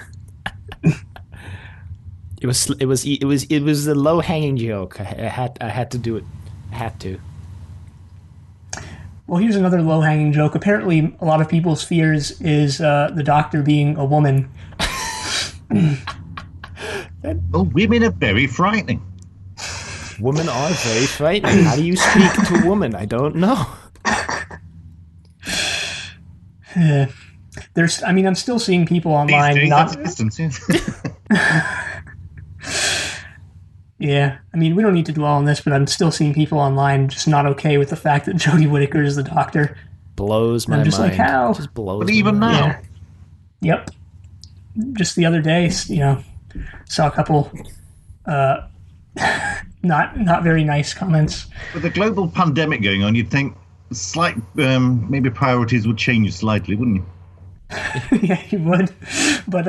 A: It was a low hanging joke. I had to do it. I had to.
B: Well, here's another low hanging joke. Apparently, a lot of people's fears is the Doctor being a woman.
C: Oh, women are very frightening.
A: Women are very frightening. How do you speak to a woman? I don't know.
B: I'm still seeing people online Yeah, we don't need to dwell on this, but I'm still seeing people online just not okay with the fact that Jodie Whittaker is the Doctor.
A: Blows my mind.
B: I'm just like, how?
A: Just blows.
C: But even now.
B: Yeah. Yep. Just the other day, saw a couple not very nice comments.
C: With the global pandemic going on, you'd think slight maybe priorities would change slightly, wouldn't you?
B: Yeah, you would. But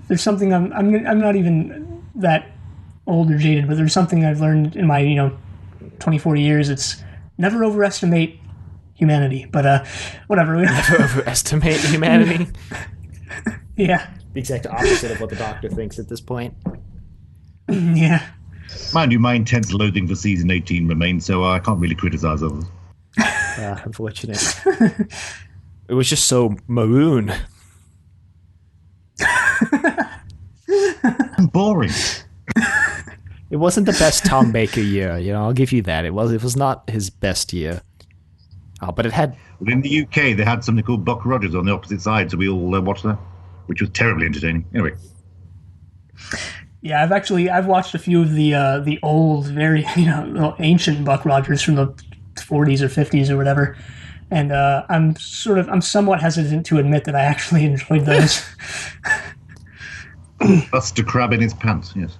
B: there's something I'm not even that old or jaded, but there's something I've learned in my 24 years. It's never overestimate humanity. But whatever.
A: Never overestimate humanity.
B: Yeah.
A: The exact opposite of what the Doctor thinks at this point.
B: Yeah.
C: Mind you, my intense loathing for season 18 remains, so I can't really criticize others.
A: Unfortunate. It was just so maroon.
C: And boring.
A: It wasn't the best Tom Baker year, I'll give you that. It was not his best year. But it had...
C: In the UK, they had something called Buck Rogers on the opposite side, so we all watched that, which was terribly entertaining. Anyway.
B: Yeah, I've watched a few of the old, very ancient Buck Rogers from the 40s or 50s or whatever, and I'm somewhat hesitant to admit that I actually enjoyed those.
C: Buster Crab in his pants, yes.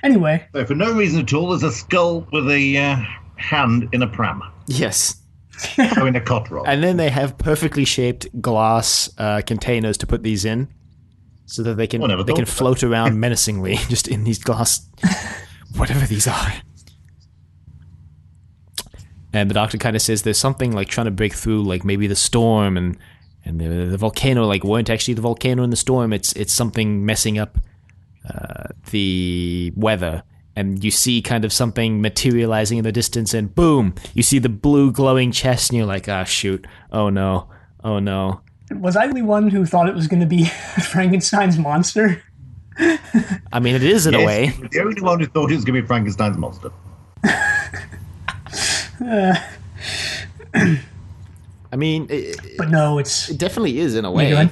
B: Anyway.
C: So for no reason at all, there's a skull with a hand in a pram.
A: Yes.
C: Or in a cot roll.
A: And then they have perfectly shaped glass containers to put these in, so that they can float around menacingly just in these glass, whatever these are. And the Doctor kind of says there's something like trying to break through, like maybe the storm and the volcano, like weren't actually the volcano and the storm. It's something messing up the weather. And you see kind of something materializing in the distance, and boom, you see the blue glowing chest, and you're like, shoot, oh no.
B: Was I the one who thought it was going to be Frankenstein's monster?
A: I mean, it is in a way.
C: The only one who thought it was going to be Frankenstein's monster.
A: I mean,
B: but no,
A: it definitely is in a way.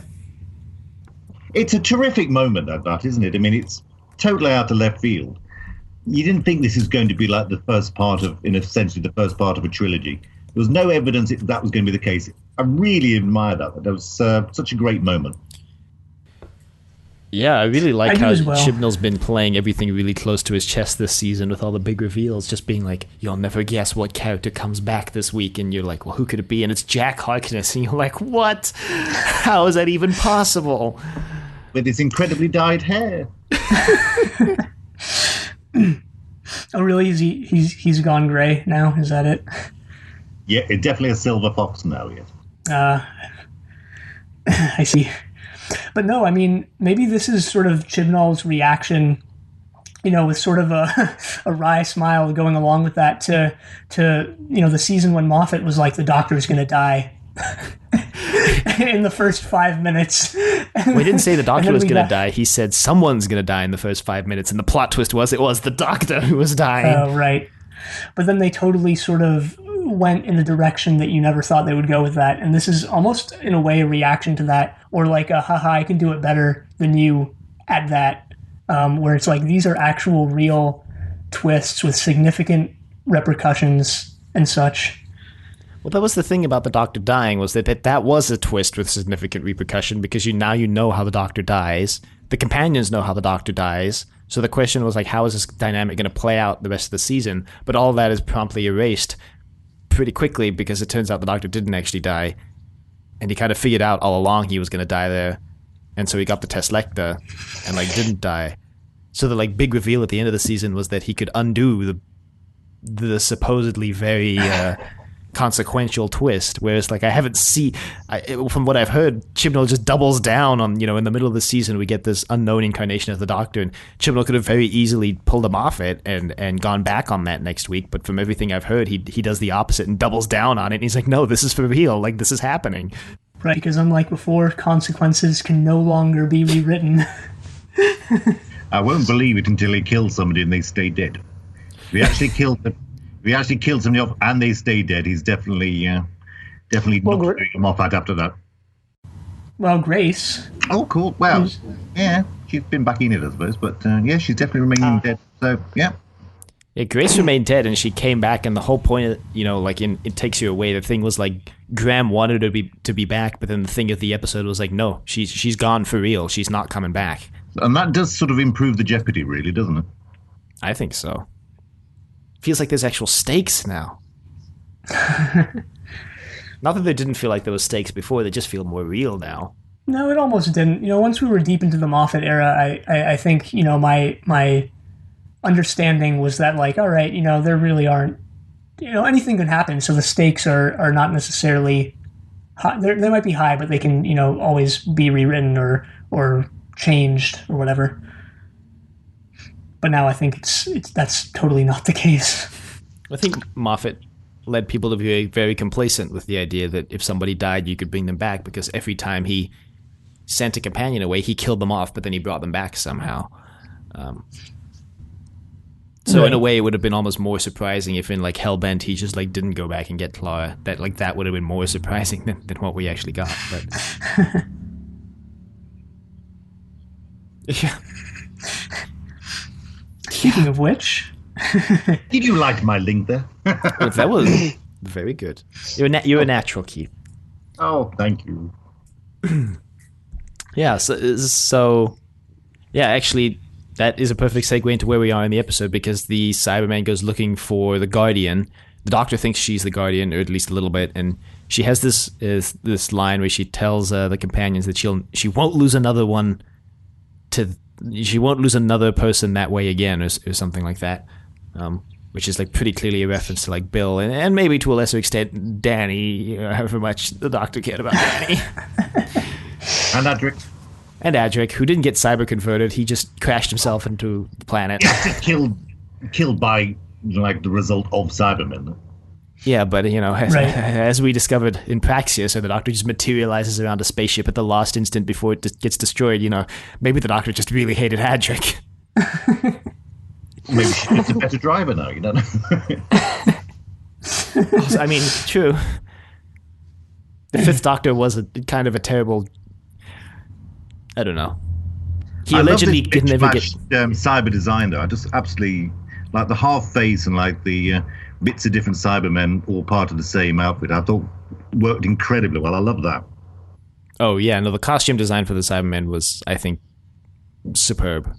C: It's a terrific moment, that, isn't it? I mean, it's totally out of left field. You didn't think this is going to be like essentially the first part of a trilogy. There was no evidence that was going to be the case. I really admire that. That was such a great moment.
A: Yeah, I really like how Chibnall's been playing everything really close to his chest this season with all the big reveals, just being like, you'll never guess what character comes back this week, and you're like, well, who could it be? And it's Jack Harkness, and you're like, what? How is that even possible?
C: With his incredibly dyed hair.
B: Oh, really? He's gone grey now? Is that it?
C: Yeah, it's definitely a silver fox now, yes.
B: I see. But no, I mean, maybe this is sort of Chibnall's reaction, with sort of a wry smile going along with that to the season when Moffat was like, the Doctor's going to die in the first 5 minutes.
A: We didn't say the Doctor was going to die. He said someone's going to die in the first 5 minutes, and the plot twist was it was the Doctor who was dying.
B: Oh, right. But then they totally sort of went in a direction that you never thought they would go with that. And this is almost, in a way, a reaction to that, or like a, haha, I can do it better than you at that, where it's like these are actual real twists with significant repercussions and such.
A: Well, that was the thing about the Doctor dying, was that was a twist with significant repercussion, because you know how the Doctor dies. The companions know how the Doctor dies. So the question was like, how is this dynamic going to play out the rest of the season? But all of that is promptly erased pretty quickly, because it turns out the Doctor didn't actually die. And he kind of figured out all along he was going to die there. And so he got the Teslecta and didn't die. So the big reveal at the end of the season was that he could undo the supposedly very consequential twist, whereas I haven't from what I've heard, Chibnall just doubles down on, in the middle of the season we get this unknown incarnation of the Doctor, and Chibnall could have very easily pulled him off it and gone back on that next week, but from everything I've heard, he does the opposite and doubles down on it, and he's like, no, this is for real, this is happening.
B: Right, because unlike before, consequences can no longer be rewritten.
C: I won't believe it until he kills somebody and they stay dead. If he actually killed somebody off and they stay dead, he's definitely not doing him off after that.
B: Well, Grace.
C: Oh, cool. Well, yeah, she's been back in it, I suppose, but yeah, she's definitely remaining dead. So, yeah.
A: Yeah, Grace remained dead, and she came back, and the whole point, It Takes You Away, the thing was Graham wanted her to be back, but then the thing of the episode was no, she's gone for real. She's not coming back.
C: And that does sort of improve the jeopardy, really, doesn't it?
A: I think so. Feels like there's actual stakes now. Not that they didn't feel like there was stakes before; they just feel more real now.
B: No, it almost didn't. Once we were deep into the Moffat era, I think my understanding was that, like, all right, there really aren't, anything can happen, so the stakes are not necessarily high. They might be high, but they can always be rewritten or changed or whatever. But now I think that's totally not the case.
A: I think Moffat led people to be very complacent with the idea that if somebody died, you could bring them back, because every time he sent a companion away, he killed them off, but then he brought them back somehow. So in a way, it would have been almost more surprising if in like Hellbent he just like didn't go back and get Clara. That would have been more surprising than what we actually got. But yeah.
B: Speaking of which,
C: did you like my link there?
A: Well, that was very good. You're a natural, Keith.
C: Oh, thank you.
A: Yeah. So yeah, actually. That is a perfect segue into where we are in the episode, because the Cyberman goes looking for the Guardian. The Doctor thinks she's the Guardian, or at least a little bit, and she has this line where she tells the companions that she won't lose another one she won't lose another person that way again, or something like that, which is like pretty clearly a reference to like Bill and maybe to a lesser extent Danny, however much the Doctor cared about Danny.
C: And Adric.
A: And Adric, who didn't get cyber converted, he just crashed himself into the planet.
C: killed by like the result of Cybermen.
A: Yeah, but as we discovered in Praxia, so the Doctor just materializes around a spaceship at the last instant before it gets destroyed. Maybe the Doctor just really hated Adric.
C: Maybe she's a better driver now. You don't know.
A: I mean, true. The Fifth Doctor was kind of a terrible. I don't know. He allegedly could never get
C: cyber design though. I just absolutely like the half face and like the bits of different Cybermen all part of the same outfit. I thought worked incredibly well. I love that.
A: Oh yeah, no, the costume design for the Cybermen was, I think, superb.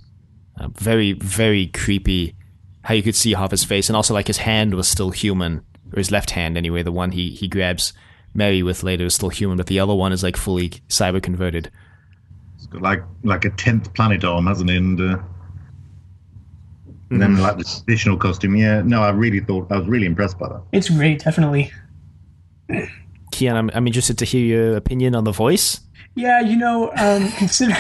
A: Very, very creepy. How you could see half his face, and also like his hand was still human, or his left hand anyway. The one he grabs Mary with later is still human, but the other one is like fully cyber converted.
C: It's got like a 10th planet arm, hasn't it? And then like the traditional costume. Yeah, no, I was really impressed by that.
B: It's great, definitely.
A: Kian, I'm interested to hear your opinion on the voice.
B: Yeah, consider.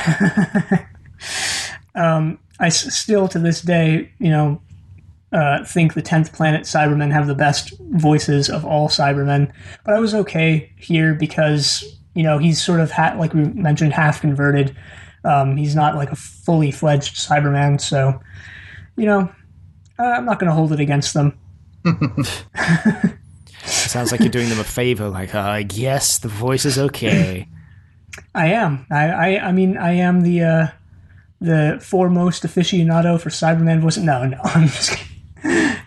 B: I still to this day, think the 10th Planet Cybermen have the best voices of all Cybermen. But I was okay here because he's sort of like we mentioned, half converted. He's not like a fully fledged Cyberman, so I'm not going to hold it against them.
A: Sounds like you're doing them a favor. Like, yes, the voice is okay.
B: I am. I mean, I am the foremost aficionado for Cyberman voice. No, I'm just kidding.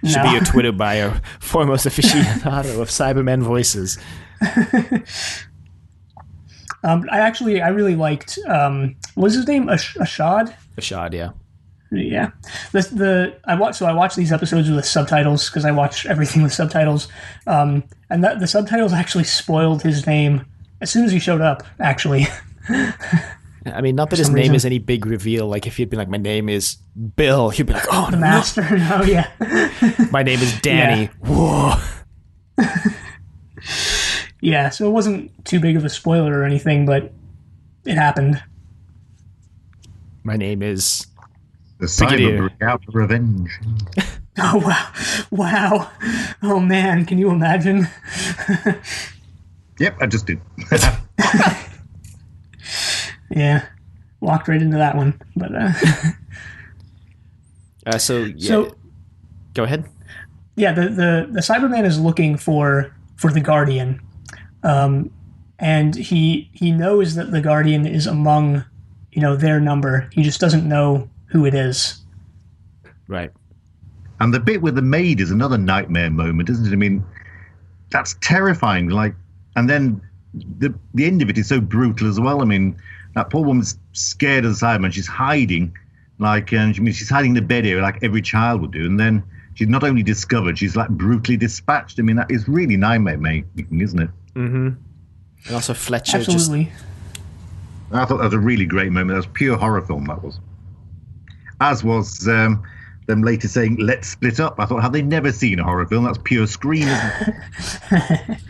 A: Should be your Twitter bio. Foremost aficionado of Cybermen voices. I really liked. What was his name? Ashad. Ashad, yeah.
B: Yeah. I watch these episodes with subtitles because I watch everything with subtitles. And the subtitles actually spoiled his name as soon as he showed up. Actually.
A: I mean, not that his name is any big reveal. Like, if he'd been like, my name is Bill, he'd be like, oh,
B: the Master. Oh, yeah.
A: My name is Danny. Yeah. Whoa.
B: Yeah, so it wasn't too big of a spoiler or anything, but it happened.
A: My name is...
C: The Cyber out revenge.
B: Oh, wow. Wow. Oh, man, can you imagine?
C: Yep, I just did.
B: Yeah, walked right into that one. But
A: so go ahead.
B: Yeah, the Cyberman is looking for the Guardian, and he knows that the Guardian is among their number. He just doesn't know who it is.
A: Right.
C: And the bit with the maid is another nightmare moment, isn't it? I mean, that's terrifying. Like, and then the end of it is so brutal as well. I mean, that poor woman's scared of the Cyberman. She's hiding, she's hiding in the bed area like every child would do. And then she's not only discovered, she's like brutally dispatched. I mean, that is really nightmare making, isn't it?
A: Mm-hmm. And also Fletcher.
B: Absolutely.
C: I thought that was a really great moment. That was pure horror film, that was. As was them later saying, let's split up. I thought, have they never seen a horror film? That's pure scream, isn't it?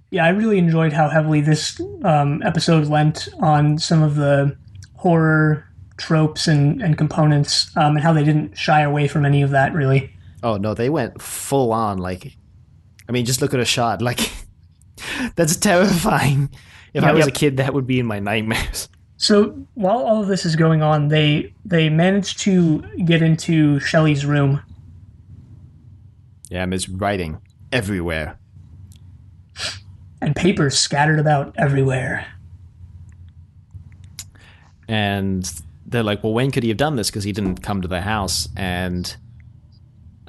B: Yeah, I really enjoyed how heavily this episode lent on some of the horror tropes and components, and how they didn't shy away from any of that, really.
A: Oh, no, they went full on. Like, I mean, just look at a shot. Like, that's terrifying. If I was a kid, that would be in my nightmares.
B: So while all of this is going on, they managed to get into Shelley's room.
A: Yeah, and there's writing everywhere.
B: And papers scattered about everywhere.
A: And they're like, well, when could he have done this? Because he didn't come to the house. And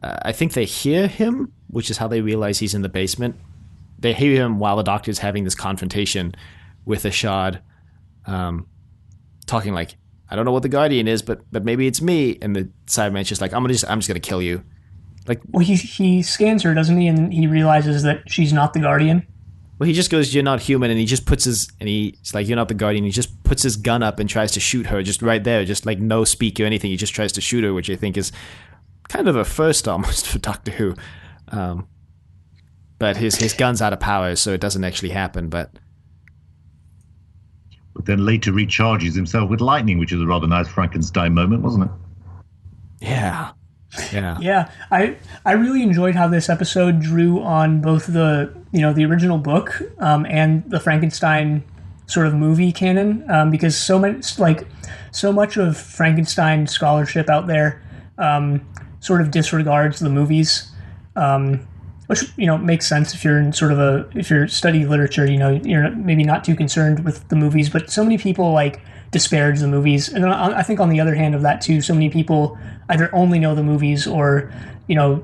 A: I think they hear him, which is how they realize he's in the basement. They hear him while the doctor's having this confrontation with Ashad, talking like, I don't know what the Guardian is, but maybe it's me. And the Cyberman's just like, I'm just gonna kill you. Like,
B: well, he scans her, doesn't he? And he realizes that she's not the Guardian.
A: Well, he just goes, you're not human, and he just puts he's like, you're not the Guardian. He just puts his gun up and tries to shoot her just right there, just like no speak or anything. He just tries to shoot her, which I think is kind of a first almost for Doctor Who. But his gun's out of power, so it doesn't actually happen. But
C: then later recharges himself with lightning, which is a rather nice Frankenstein moment, wasn't it?
A: Yeah.
B: Yeah, I really enjoyed how this episode drew on both the the original book and the Frankenstein sort of movie canon, because so much of Frankenstein scholarship out there sort of disregards the movies, which makes sense if you're in if you're studying literature, you're maybe not too concerned with the movies, but so many people disparage the movies. And I think on the other hand of that too, so many people either only know the movies or,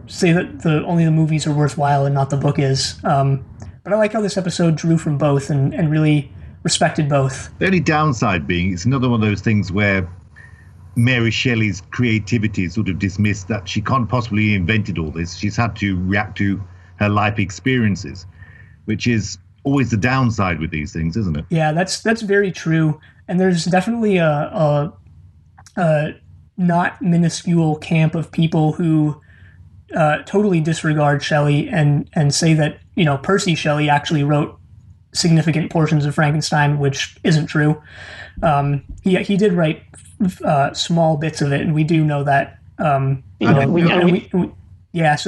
B: say that only the movies are worthwhile and not the book is. But I like how this episode drew from both and really respected both.
C: The only downside being it's another one of those things where Mary Shelley's creativity is sort of dismissed, that she can't possibly have invented all this. She's had to react to her life experiences, which is always the downside with these things, isn't it?
B: Yeah, that's very true. And there's definitely a not minuscule camp of people who totally disregard Shelley and say that Percy Shelley actually wrote significant portions of Frankenstein, which isn't true. He did write small bits of it, and we do know that. So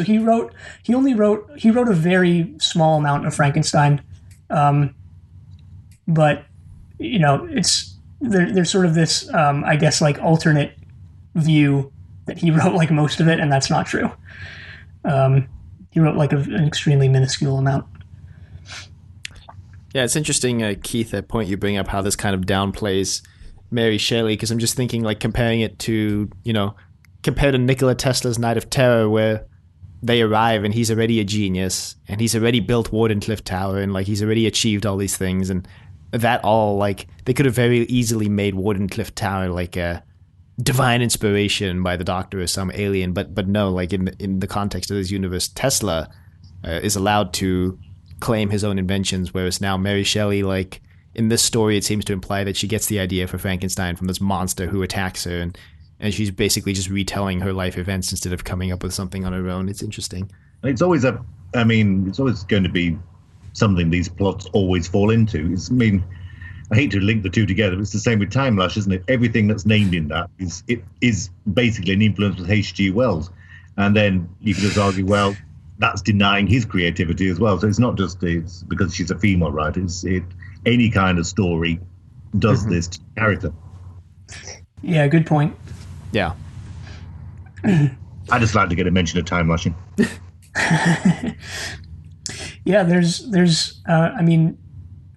B: he wrote a very small amount of Frankenstein, but it's there's sort of this I guess alternate view that he wrote most of it, and that's not true. He wrote an extremely minuscule amount.
A: Yeah, it's interesting, Keith, that point you bring up, how this kind of downplays Mary Shelley, because I'm just thinking comparing it to compared to Nikola Tesla's Night of Terror, where they arrive and he's already a genius and he's already built Wardenclyffe Tower and he's already achieved all these things, and that all they could have very easily made Wardenclyffe Tower a divine inspiration by the Doctor or some alien, but no, in the context of this universe, Tesla is allowed to claim his own inventions, whereas now Mary Shelley, in this story, it seems to imply that she gets the idea for Frankenstein from this monster who attacks her, and she's basically just retelling her life events instead of coming up with something on her own. It's interesting.
C: It's always it's always going to be something these plots always fall into. I hate to link the two together, but it's the same with Time Lash, isn't it? Everything that's named in that is basically an influence with H.G. Wells. And then you can just argue, well, that's denying his creativity as well. So it's not just it's because she's a female writer. Any kind of story does this to character.
B: Yeah, good point.
A: Yeah.
C: I just like to get a mention of time lashing.
B: Yeah, there's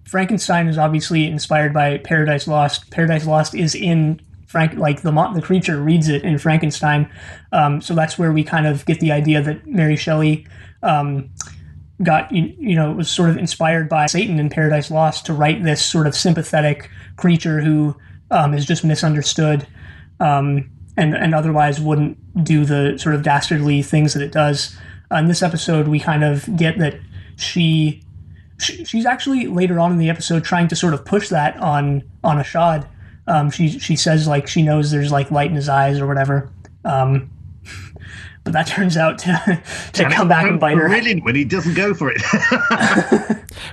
B: Frankenstein is obviously inspired by Paradise Lost. Paradise Lost is in the creature reads it in Frankenstein. So that's where we kind of get the idea that Mary Shelley was sort of inspired by Satan in Paradise Lost to write this sort of sympathetic creature who is just misunderstood. And and otherwise wouldn't do the sort of dastardly things that it does. In this episode, we kind of get that she's actually later on in the episode trying to sort of push that on Ashad. She says like she knows there's like light in his eyes or whatever. But that turns out to come back and bite her.
C: Brilliant when he doesn't go for it.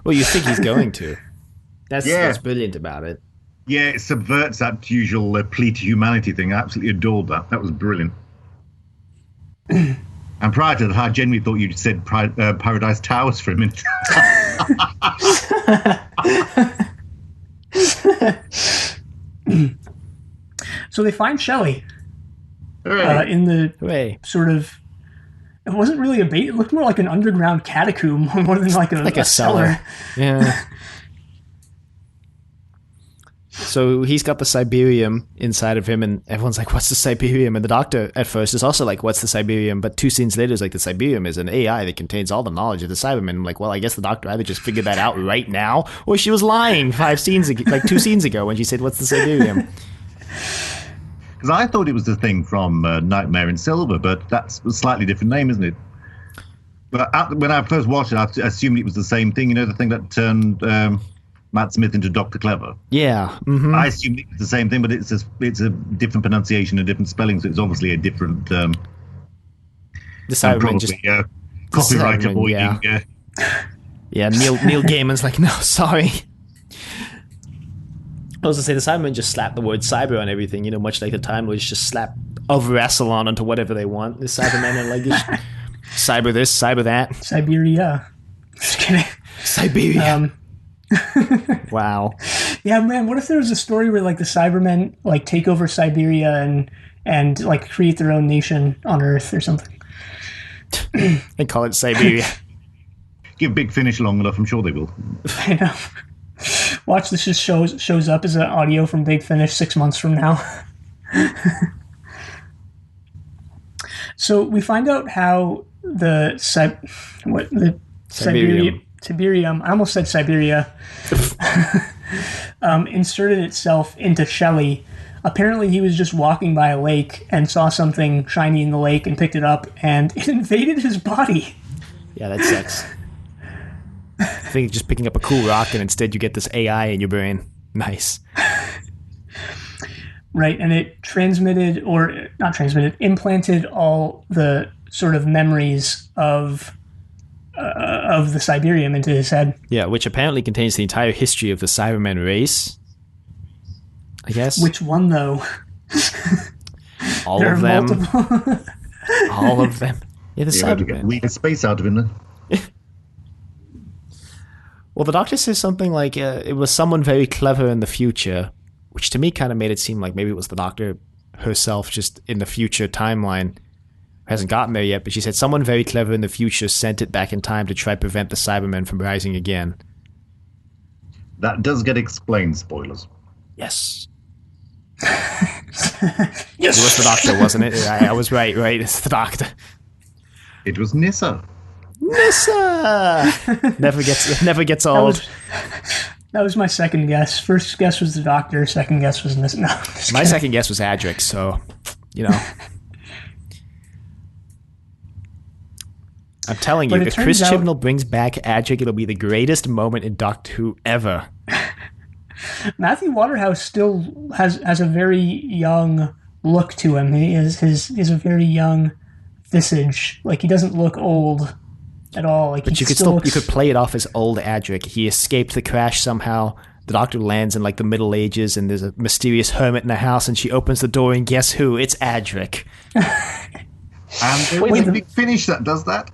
A: Well, you think he's going to. That's brilliant about it.
C: Yeah, it subverts that usual plea to humanity thing. I absolutely adored that. That was brilliant. And prior to that, I genuinely thought you said Paradise Towers for a minute.
B: So they find Shelley in the sort of... It wasn't really a bait. It looked more like an underground catacomb more than like a cellar.
A: Yeah. So he's got the Cyberium inside of him, and everyone's like, what's the Cyberium? And the doctor at first is also like, what's the Cyberium? But 2 scenes later is like, the Cyberium is an AI that contains all the knowledge of the Cybermen. I'm like, well, I guess the doctor either just figured that out right now, or she was lying 2 scenes ago when she said, what's the Cyberium?
C: Because I thought it was the thing from Nightmare in Silver, but that's a slightly different name, isn't it? But when I first watched it, I assumed it was the same thing. You know, the thing that turned Matt Smith into Dr. Clever.
A: Yeah. Mm-hmm.
C: I assumed it was the same thing, but it's a different pronunciation and different spelling, so it's obviously a different...
A: the Cyberman
C: just... copyright avoiding...
A: Yeah, Neil Gaiman's like, no, sorry. I was going to say, the Cybermen just slap the word cyber on everything, you know, much like the Time Lords just slap of Rassilon onto whatever they want. The Cybermen are like, cyber this, cyber that.
B: Siberia. Just kidding.
A: Siberia. Wow.
B: Yeah, man, what if there was a story where, like, the Cybermen, like, take over Siberia and like, create their own nation on Earth or something?
A: And call it Siberia.
C: Give Big Finish long enough, I'm sure they will.
B: I know. Watch, this just shows up as an audio from Big Finish 6 months from now. So we find out how the Siberium, I almost said Siberia, inserted itself into Shelley. Apparently he was just walking by a lake and saw something shiny in the lake and picked it up, and it invaded his body.
A: Yeah, that sucks. I think just picking up a cool rock and instead you get this AI in your brain. Nice.
B: Right, and it implanted all the sort of memories of the Cyberium into his head.
A: Yeah, which apparently contains the entire history of the Cybermen race, I guess.
B: Which one, though?
A: All of them. All of them. Yeah, the Cybermen.
C: We get space out of him then.
A: Well, the doctor says something like it was someone very clever in the future, which to me kind of made it seem like maybe it was the doctor herself just in the future timeline. Hasn't gotten there yet, but she said someone very clever in the future sent it back in time to try to prevent the Cybermen from rising again.
C: That does get explained, spoilers.
A: Yes.
B: Yes!
A: It was the doctor, wasn't it? I was right, it's the doctor.
C: It was Nyssa.
A: Nyssa! Never gets old.
B: That was my second guess. First guess was the doctor. Second guess was Nyssa. No,
A: my second guess was Adric, so, you know. I'm telling you, if Chris Chibnall brings back Adric, it'll be the greatest moment in Doctor Who ever.
B: Matthew Waterhouse still has a very young look to him. He has a very young visage. Like, he doesn't look old at all. Like,
A: but you could play it off as old Adric. He escaped the crash somehow. The Doctor lands in like the Middle Ages, and there's a mysterious hermit in the house, and she opens the door, and guess who? It's Adric.
C: And there was a Big Finish that does that.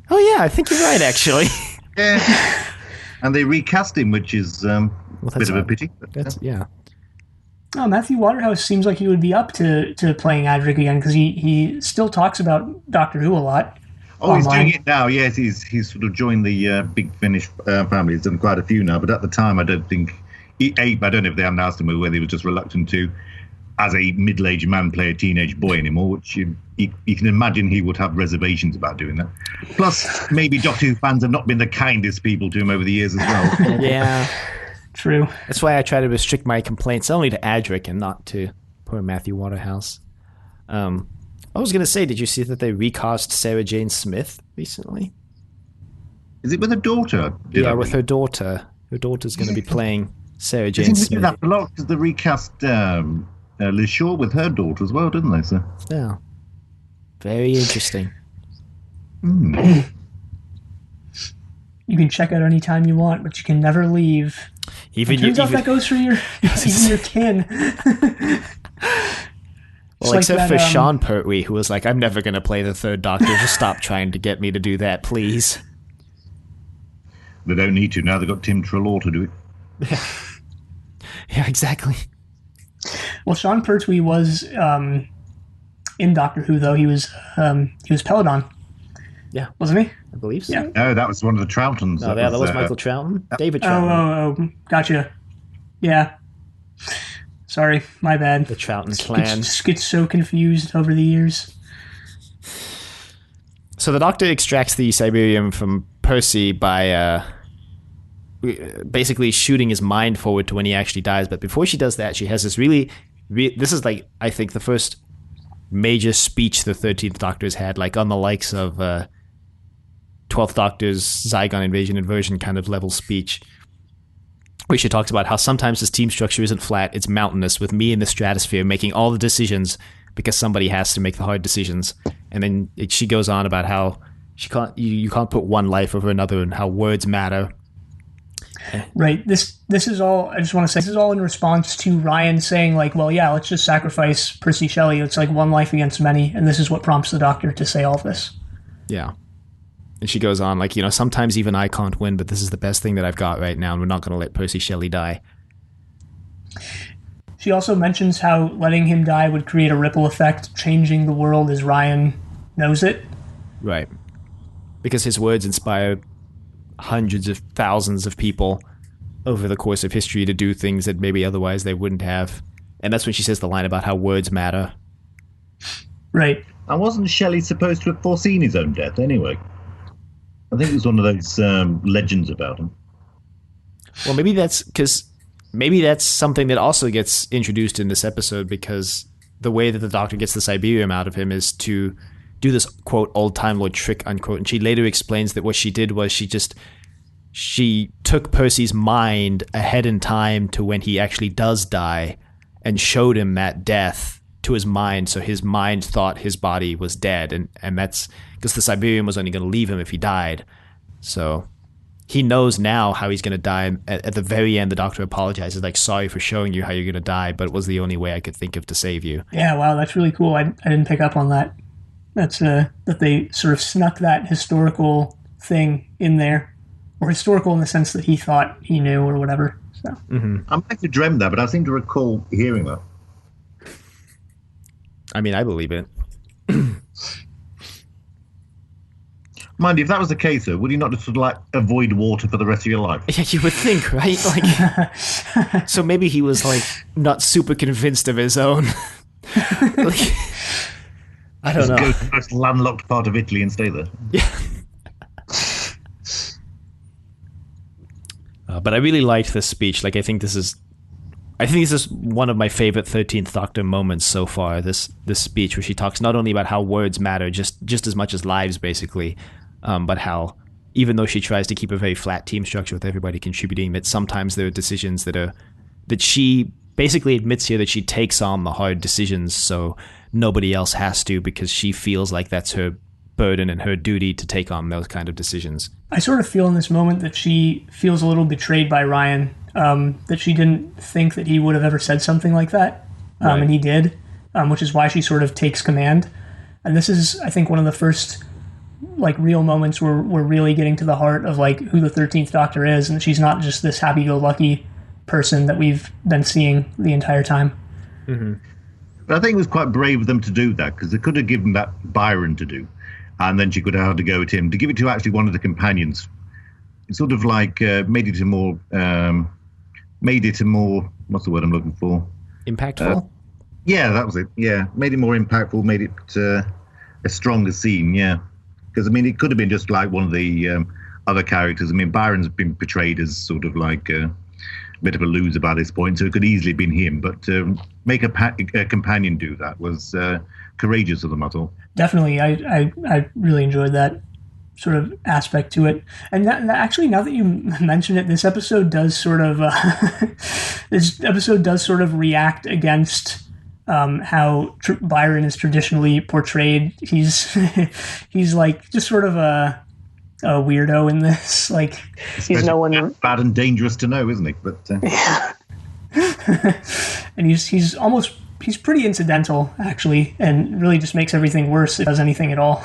A: Oh yeah, I think you're right, actually.
C: Yeah. And they recast him, which is a bit of a pity.
A: Yeah.
B: Oh, Matthew Waterhouse seems like he would be up to playing Adric again, because he still talks about Doctor Who a lot.
C: Oh, online. He's doing it now. Yes, he's sort of joined the Big Finish family. He's done quite a few now, but at the time, I don't think I don't know if they announced him or whether he was just reluctant to, as a middle-aged man, play a teenage boy anymore. Which you can imagine he would have reservations about doing that. Plus, maybe Doctor Who fans have not been the kindest people to him over the years as well.
A: Yeah.
B: True.
A: That's why I try to restrict my complaints only to Adric and not to Poor Matthew Waterhouse. I was going to say, did you see that they recast Sarah Jane Smith recently?
C: Is it with her daughter?
A: With her daughter. Her daughter's going to be playing Sarah Jane
C: Smith. They do
A: Smith.
C: that a lot because they recast Liz Shaw with her daughter as well, didn't they, sir?
A: Yeah. Very interesting.
B: You can check out any time you want, but you can never leave. Turns out that goes for your kin.
A: Well, except for Sean Pertwee, who was like, I'm never going to play the third Doctor. Just stop trying to get me to do that, please.
C: They don't need to. Now they've got Tim Treloar to do it.
A: Yeah, exactly.
B: Well, Sean Pertwee was in Doctor Who, though. He was Peladon.
A: Yeah.
B: Wasn't he?
A: I believe so.
B: Yeah.
C: No, that was one of the Troughtons.
A: Oh, that was Michael Troughton? David Troughton.
B: Oh, gotcha. Yeah. Sorry, my bad.
A: The Troughton clan.
B: Just gets so confused over the years.
A: So the Doctor extracts the Cyberium from Percy by basically shooting his mind forward to when he actually dies. But before she does that, she has this this is like, I think, the first major speech the 13th Doctor has had, like on the likes of 12th Doctor's Zygon Invasion Inversion kind of level speech, where she talks about how sometimes his team structure isn't flat, it's mountainous, with me in the stratosphere making all the decisions because somebody has to make the hard decisions. And then she goes on about how you can't put one life over another and how words matter.
B: Right. This is all, I just want to say, this is all in response to Ryan saying, like, well, yeah, let's just sacrifice Percy Shelley. It's like one life against many. And this is what prompts the Doctor to say all this.
A: Yeah. And she goes on, like, sometimes even I can't win, but this is the best thing that I've got right now, and we're not going to let Percy Shelley die.
B: She also mentions how letting him die would create a ripple effect, changing the world as Ryan knows it.
A: Right. Because his words inspire hundreds of thousands of people over the course of history to do things that maybe otherwise they wouldn't have. And that's when she says the line about how words matter.
B: Right.
C: And wasn't Shelley supposed to have foreseen his own death anyway? I think it was one of those legends about him.
A: Well, maybe that's something that also gets introduced in this episode, because the way that the Doctor gets the Cyberium out of him is to do this, quote, old Time Lord trick, unquote. And she later explains that what she did was she took Percy's mind ahead in time to when he actually does die and showed him that death to his mind, so his mind thought his body was dead, and that's because the Cyberium was only going to leave him if he died. So he knows now how he's going to die. At the very end, the Doctor apologizes, like, sorry for showing you how you're going to die, but it was the only way I could think of to save you.
B: Yeah, wow, that's really cool. I didn't pick up on that. That's that they sort of snuck that historical thing in there, or historical in the sense that he thought he knew or whatever. So
C: I might have dreamt that, but I seem to recall hearing that.
A: I mean, I believe it.
C: Mind you, if that was the case, though, would you not just sort of like avoid water for the rest of your life?
A: Yeah, you would think, right? Like, so maybe he was like not super convinced of his own. Like, I don't know.
C: Go to the most landlocked part of Italy and stay there.
A: Yeah. But I really liked this speech. Like, I think this is one of my favorite 13th Doctor moments so far. This speech where she talks not only about how words matter just as much as lives, basically, but how even though she tries to keep a very flat team structure with everybody contributing, that sometimes there are decisions that she basically admits here that she takes on the hard decisions so nobody else has to, because she feels like that's her burden and her duty to take on those kind of decisions.
B: I sort of feel in this moment that she feels a little betrayed by Ryan, that she didn't think that he would have ever said something like that,
A: Right.
B: And he did, which is why she sort of takes command. And this is, I think, one of the first like real moments where we're really getting to the heart of like who the 13th Doctor is, and she's not just this happy-go-lucky person that we've been seeing the entire time.
A: Mm-hmm.
C: But I think it was quite brave of them to do that, because they could have given that Byron to do, and then she could have had to go at him. To give it to actually one of the companions, it sort of like made it a more what's the word I'm looking for?
A: Impactful?
C: Yeah, that was it. Yeah, made it more impactful, made it a stronger scene, yeah. Because, I mean, it could have been just like one of the other characters. I mean, Byron's been portrayed as sort of like bit of a loser by this point, so it could easily have been him. But make a companion do that was courageous of them, I thought.
B: Definitely, I really enjoyed that sort of aspect to it. And actually, now that you mention it, this episode does sort of react against how Byron is traditionally portrayed. He's like just sort of a weirdo in this. Like,
C: he's no one bad and dangerous to know, isn't he? But
B: yeah. And he's pretty incidental, actually, and really just makes everything worse if he does anything at all.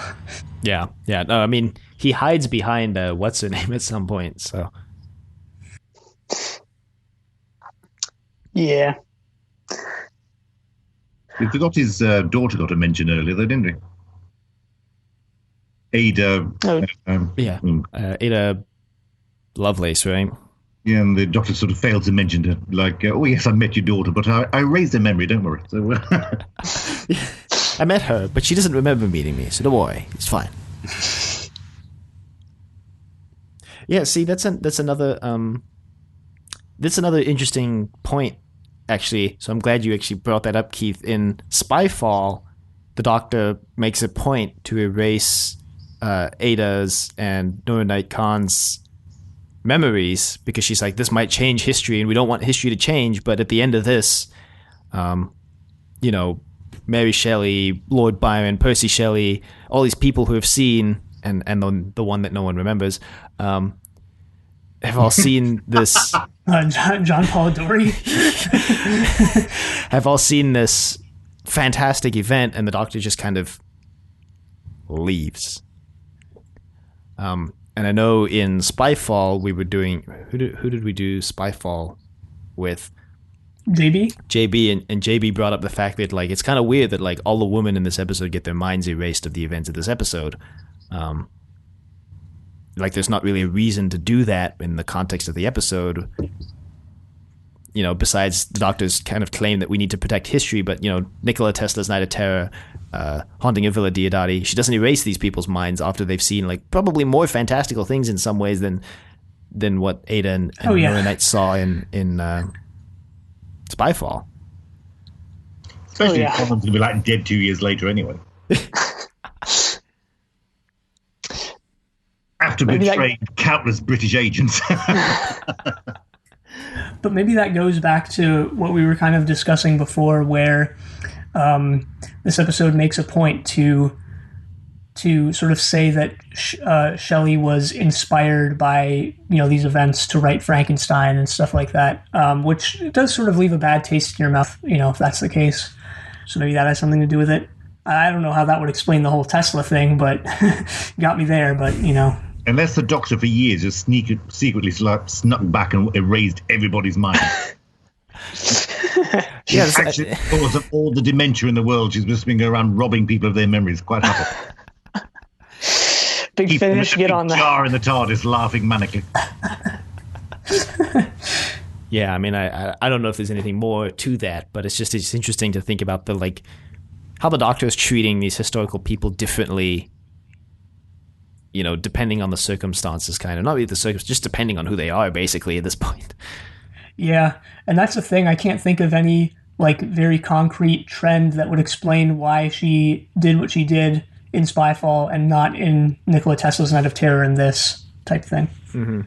A: Yeah. No, I mean, he hides behind what's her name at some point. So
D: yeah.
C: We forgot his daughter got a mention earlier, though, didn't we? Ada.
A: Ada Lovelace, right?
C: Yeah, and the doctor sort of failed to mention her. Like, oh, yes, I met your daughter, but I erased her memory, don't worry. So,
A: I met her, but she doesn't remember meeting me, so don't worry. It's fine. Yeah, see, that's another interesting point, actually. So I'm glad you actually brought that up, Keith. In Spyfall, the Doctor makes a point to erase Ada's and Noor Night Khan's memories because she's like, this might change history, and we don't want history to change. But at the end of this, Mary Shelley, Lord Byron, Percy Shelley, all these people who have seen, and the one that no one remembers, have all seen this.
B: John Paul Dory
A: have all seen this fantastic event, and the Doctor just kind of leaves. And I know in Spyfall we were doing who did we do Spyfall with? JB, and JB brought up the fact that like it's kind of weird that like all the women in this episode get their minds erased of the events of this episode. Like there's not really a reason to do that in the context of the episode. Besides the Doctor's kind of claim that we need to protect history, but Nikola Tesla's Night of Terror, Haunting of Villa Diodati, she doesn't erase these people's minds after they've seen like probably more fantastical things in some ways than what Ada and Noor Night saw in Spyfall.
C: Especially if someone's going to be like dead 2 years later anyway. After betraying countless British agents.
B: But maybe that goes back to what we were kind of discussing before, where this episode makes a point to sort of say that Shelley was inspired by these events to write Frankenstein and stuff like that, which does sort of leave a bad taste in your mouth, if that's the case. So maybe that has something to do with it. I don't know how that would explain the whole Tesla thing, but got me there. But
C: unless the Doctor for years just secretly snuck back and erased everybody's mind. She's actually, because of all the dementia in the world, she's just been going around robbing people of their memories. Quite happy.
D: Big Finish, get on that.
C: Jar in the TARDIS, laughing manically.
A: Yeah, I mean, I don't know if there's anything more to that, but it's interesting to think about how the Doctor is treating these historical people differently. Depending on the circumstances, kind of. Not really the circumstances, just depending on who they are, basically, at this point.
B: Yeah, and that's the thing. I can't think of any, very concrete trend that would explain why she did what she did in Spyfall and not in Nikola Tesla's Night of Terror in this type thing.
A: Mm-hmm.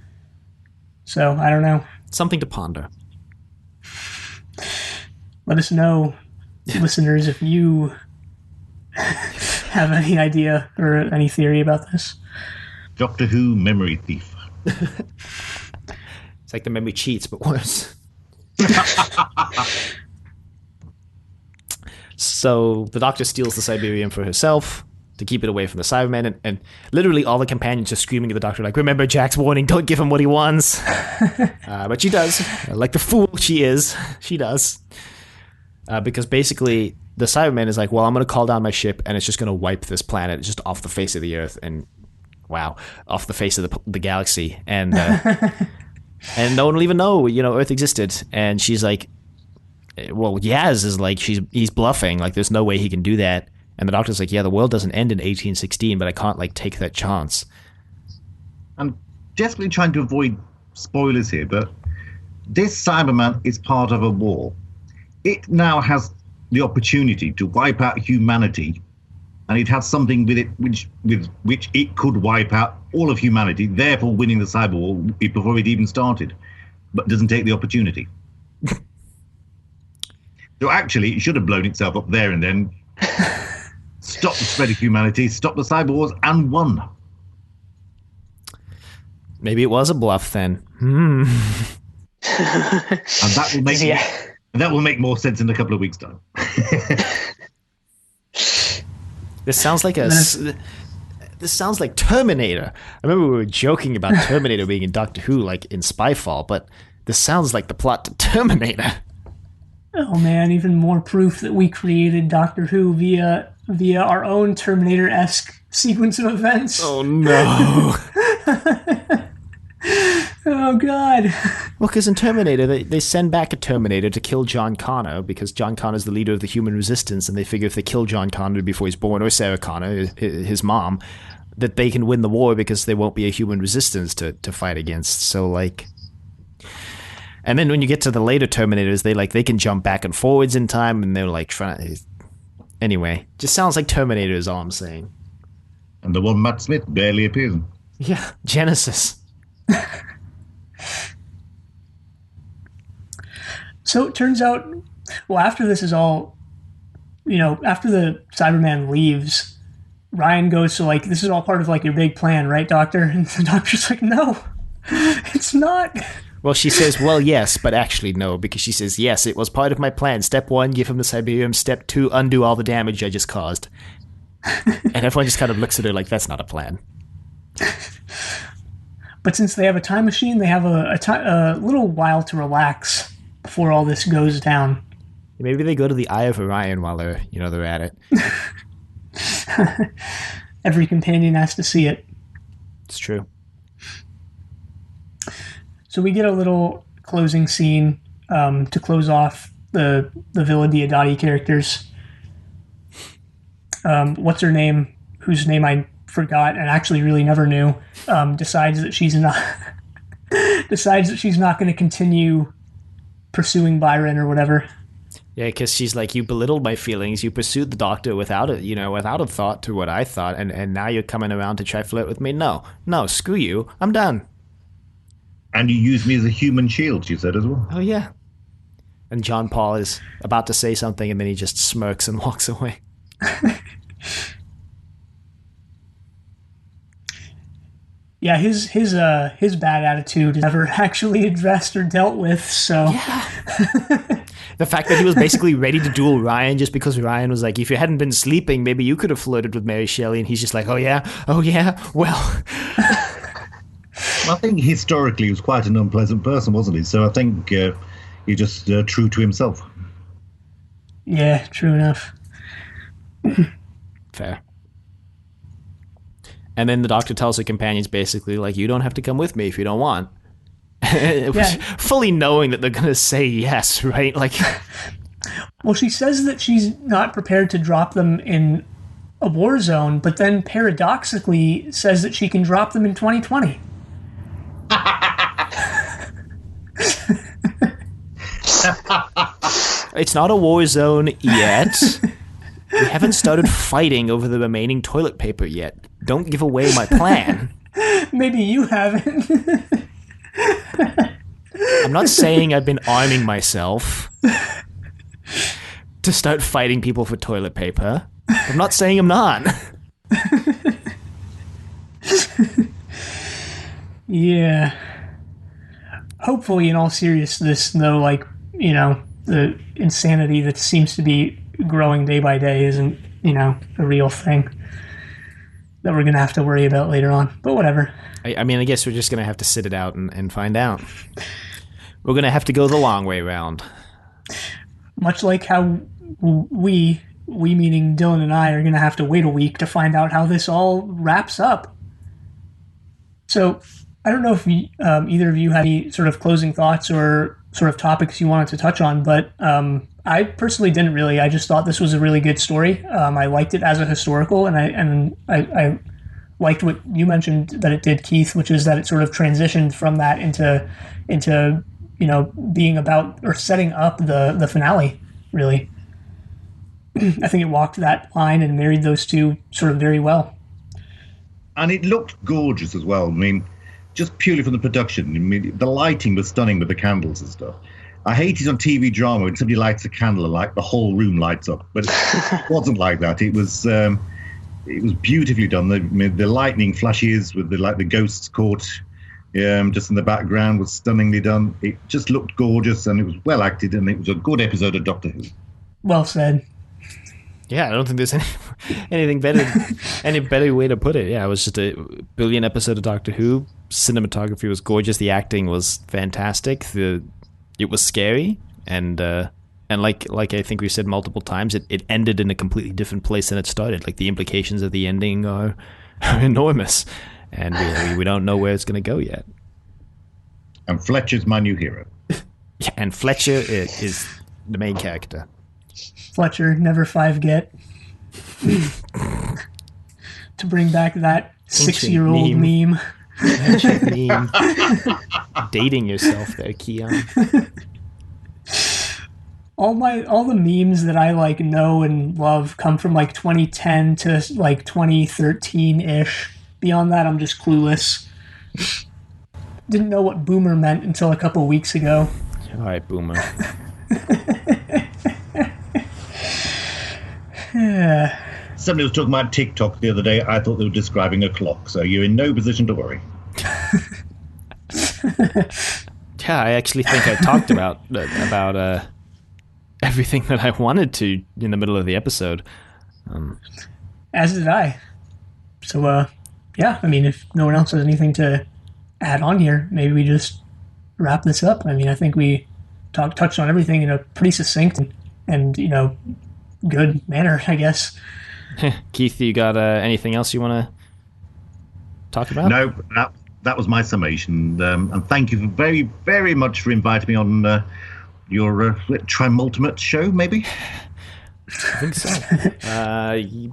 B: So, I don't know.
A: Something to ponder.
B: Let us know, listeners, if you have any idea or any theory about this.
C: Doctor Who memory thief.
A: It's like the memory cheats, but worse. So the Doctor steals the Siberian for herself to keep it away from the Cybermen, and literally all the companions are screaming at the Doctor, like, remember Jack's warning, don't give him what he wants. But she does. Like the fool she is, she does. Because basically the Cyberman is like, well, I'm going to call down my ship, and it's just going to wipe this planet just off the face of the Earth, and off the face of the galaxy, and and no one will even know Earth existed. And she's like, well, Yaz is like, he's bluffing, like there's no way he can do that. And the Doctor's like, yeah, the world doesn't end in 1816, but I can't take that chance.
C: I'm desperately trying to avoid spoilers here, but this Cyberman is part of a war. It now has the opportunity to wipe out humanity, and it has something with it with which it could wipe out all of humanity, therefore winning the cyber war before it even started, but doesn't take the opportunity. So actually, it should have blown itself up there and then, stopped the spread of humanity, stopped the cyber wars, and won.
A: Maybe it was a bluff then.
C: And that will make more sense in a couple of weeks' time.
A: This sounds like this sounds like Terminator. I remember we were joking about Terminator being in Doctor Who, like in Spyfall, but this sounds like the plot to Terminator.
B: Oh man, even more proof that we created Doctor Who via our own Terminator-esque sequence of events.
A: Oh no.
B: Oh god.
A: Well, because in Terminator, they send back a Terminator to kill John Connor, because John Connor's the leader of the human resistance, and they figure if they kill John Connor before he's born, or Sarah Connor, his mom, that they can win the war because there won't be a human resistance to fight against. So, like... And then when you get to the later Terminators, they can jump back and forwards in time, and they're like trying to... Anyway, just sounds like Terminator is all I'm saying.
C: And the one Matt Smith barely appears in.
A: Yeah, Genesis.
B: So it turns out, well, after this is all, after the Cyberman leaves, Ryan goes, so, like, this is all part of, like, your big plan, right, Doctor? And the Doctor's like, no, it's not.
A: Well, she says, well, yes, but actually no, because she says, yes, it was part of my plan. Step 1, give him the Cyberium. Step 2, undo all the damage I just caused. And everyone just kind of looks at her like, that's not a plan.
B: But since they have a time machine, they have a little while to relax before all this goes down.
A: Maybe they go to the Eye of Orion while they're at it.
B: Every companion has to see it.
A: It's true.
B: So we get a little closing scene to close off the Villa Diodati characters. What's her name? Whose name I forgot and actually really never knew. Decides that she's not going to continue pursuing Byron or whatever.
A: Yeah, because she's like, you belittled my feelings. You pursued the Doctor without a thought to what I thought, and now you're coming around to try flirt with me. No, screw you. I'm done.
C: And you used me as a human shield, she said as well.
A: Oh yeah. And John Paul is about to say something, and then he just smirks and walks away.
B: Yeah, his bad attitude is never actually addressed or dealt with, so...
A: Yeah. The fact that he was basically ready to duel Ryan just because Ryan was like, if you hadn't been sleeping, maybe you could have flirted with Mary Shelley, and he's just like, oh yeah, well...
C: I think historically he was quite an unpleasant person, wasn't he? So I think he's just true to himself.
B: Yeah, true enough.
A: Fair. And then the Doctor tells her companions basically, like, you don't have to come with me if you don't want. Fully knowing that they're going to say yes, right? Like,
B: well, she says that she's not prepared to drop them in a war zone, but then paradoxically says that she can drop them in 2020.
A: It's not a war zone yet. We haven't started fighting over the remaining toilet paper yet. Don't give away my plan.
B: Maybe you haven't.
A: I'm not saying I've been arming myself to start fighting people for toilet paper. I'm not saying I'm not.
B: Yeah. Hopefully, in all seriousness, though, like, the insanity that seems to be growing day by day isn't, a real thing that we're going to have to worry about later on. But whatever.
A: I mean, I guess we're just going to have to sit it out and find out. We're going to have to go the long way round. Much
B: like how we meaning Dylan and I, are going to have to wait a week to find out how this all wraps up. So, I don't know if either of you have any sort of closing thoughts or sort of topics you wanted to touch on, but I personally didn't really. I just thought this was a really good story. I liked it as a historical, and I liked what you mentioned that it did, Keith, which is that it sort of transitioned from that into being about or setting up the finale, really. I think it walked that line and married those two sort of very well.
C: And it looked gorgeous as well. I mean, just purely from the production. I mean, the lighting was stunning with the candles and stuff. I hate it on TV drama when somebody lights a candle and like the whole room lights up, but it wasn't like that. It was beautifully done. The lightning flashes with the ghosts caught just in the background was stunningly done. It just looked gorgeous and it was well acted and it was a good episode of Doctor Who.
B: Well said.
A: Yeah, I don't think there's anything better, any better way to put it. Yeah, it was just a brilliant episode of Doctor Who. Cinematography was gorgeous. The acting was fantastic. It was scary, and like I think we said multiple times, it ended in a completely different place than it started. Like the implications of the ending are enormous, and we don't know where it's going to go yet.
C: And Fletcher's my new hero.
A: Yeah, and Fletcher is the main character.
B: Fletcher, never 5 get. To bring back that 6-year-old meme.
A: Meme. Dating yourself there, Keon.
B: All the memes that I know and love come from 2010 to 2013-ish. Beyond that, I'm just clueless. Didn't know what boomer meant until a couple weeks ago.
A: All right, boomer.
B: Yeah.
C: Somebody was talking about TikTok the other day. I thought they were describing a clock, so you're in no position to worry.
A: Yeah, I actually think I talked about everything that I wanted to in the middle of the episode.
B: As did I. So, yeah, I mean, if no one else has anything to add on here, maybe we just wrap this up. I mean, I think we touched on everything in a pretty succinct and good manner, I guess.
A: Keith, you got anything else you want to talk about?
C: No, that was my summation. And thank you very, very much for inviting me on your Trimultimate show, maybe?
A: I think so.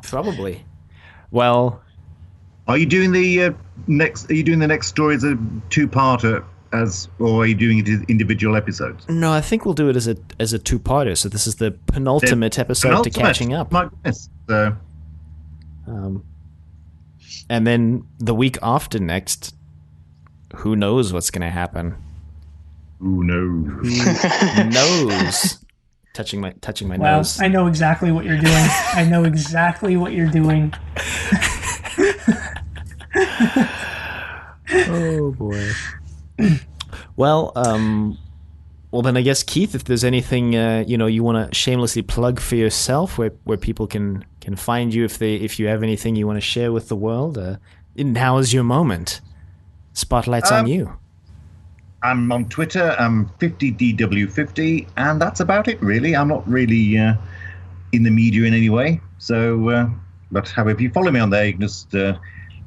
A: Probably. Well,
C: are you doing the next story as a 2-parter? Or are you doing it as individual episodes?
A: No, I think we'll do it as a 2-parter. So this is the penultimate episode to catching up.
C: My goodness.
A: And then the week after next, who knows what's going to happen?
C: Who knows?
A: Who knows? Touching my nose.
B: I know exactly what you're doing. I know exactly what you're doing.
A: Oh boy. Well, then I guess, Keith, if there's anything you want to shamelessly plug for yourself, where people can find you, if you have anything you want to share with the world, now is your moment. Spotlight's on you.
C: I'm on Twitter. I'm 50DW50, and that's about it, really. I'm not really in the media in any way. So, but however, if you follow me on there, you can just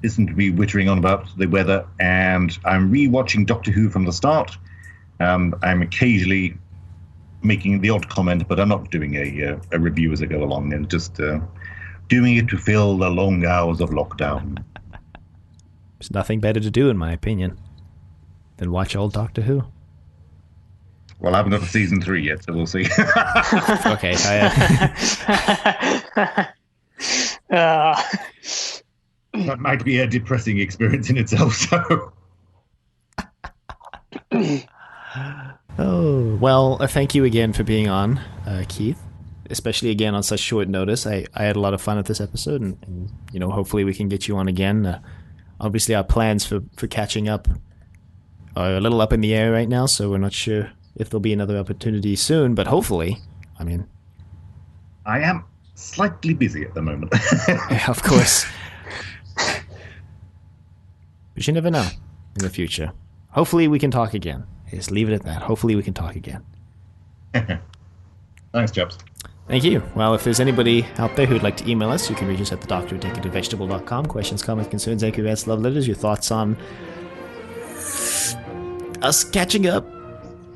C: listen to me wittering on about the weather. And I'm rewatching Doctor Who from the start. I'm occasionally making the odd comment, but I'm not doing a review as I go along, and just doing it to fill the long hours of lockdown.
A: There's nothing better to do, in my opinion, than watch old Doctor Who.
C: Well, I haven't got to season 3 yet, so we'll see.
A: Okay.
C: That might be a depressing experience in itself, so...
A: Oh, well, thank you again for being on, Keith. Especially again on such short notice. I had a lot of fun with this episode, and hopefully we can get you on again. Obviously, our plans for catching up are a little up in the air right now, so we're not sure if there'll be another opportunity soon, but hopefully, I
C: am slightly busy at the moment.
A: Yeah, of course. But you never know in the future. Hopefully we can talk again. Just leave it at that. Hopefully we can talk again.
C: Thanks, chaps.
A: Thank you. Well, if there's anybody out there who'd like to email us, you can reach us at thedoctor@decorativevegetable.com. Questions, comments, concerns, inquiries, love letters, your thoughts on us catching up.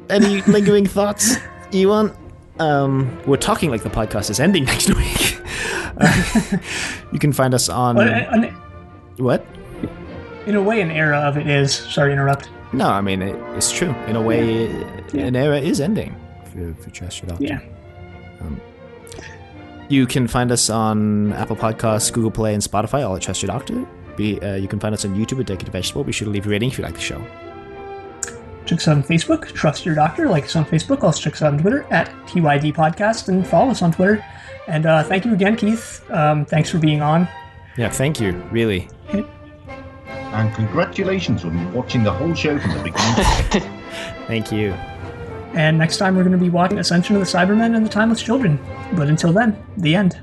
A: Any lingering thoughts you want? We're talking like the podcast is ending next week. You can find us on...
B: What?
A: What?
B: In a way, an era of it is. Sorry to interrupt.
A: No, I mean, it's true. In a way, an era is ending for Trust Your Doctor.
B: Yeah.
A: You can find us on Apple Podcasts, Google Play, and Spotify, all at Trust Your Doctor. You can find us on YouTube at Decorative Vegetable. Be sure to leave a rating if you like the show.
B: Check us out on Facebook, Trust Your Doctor. Like us on Facebook. Also check us out on Twitter at TYD Podcast, and follow us on Twitter. And thank you again, Keith. Thanks for being on.
A: Yeah, thank you. Really.
C: And congratulations on watching the whole show from the beginning.
A: Thank you.
B: And next time we're going to be watching Ascension of the Cybermen and the Timeless Children. But until then, the end.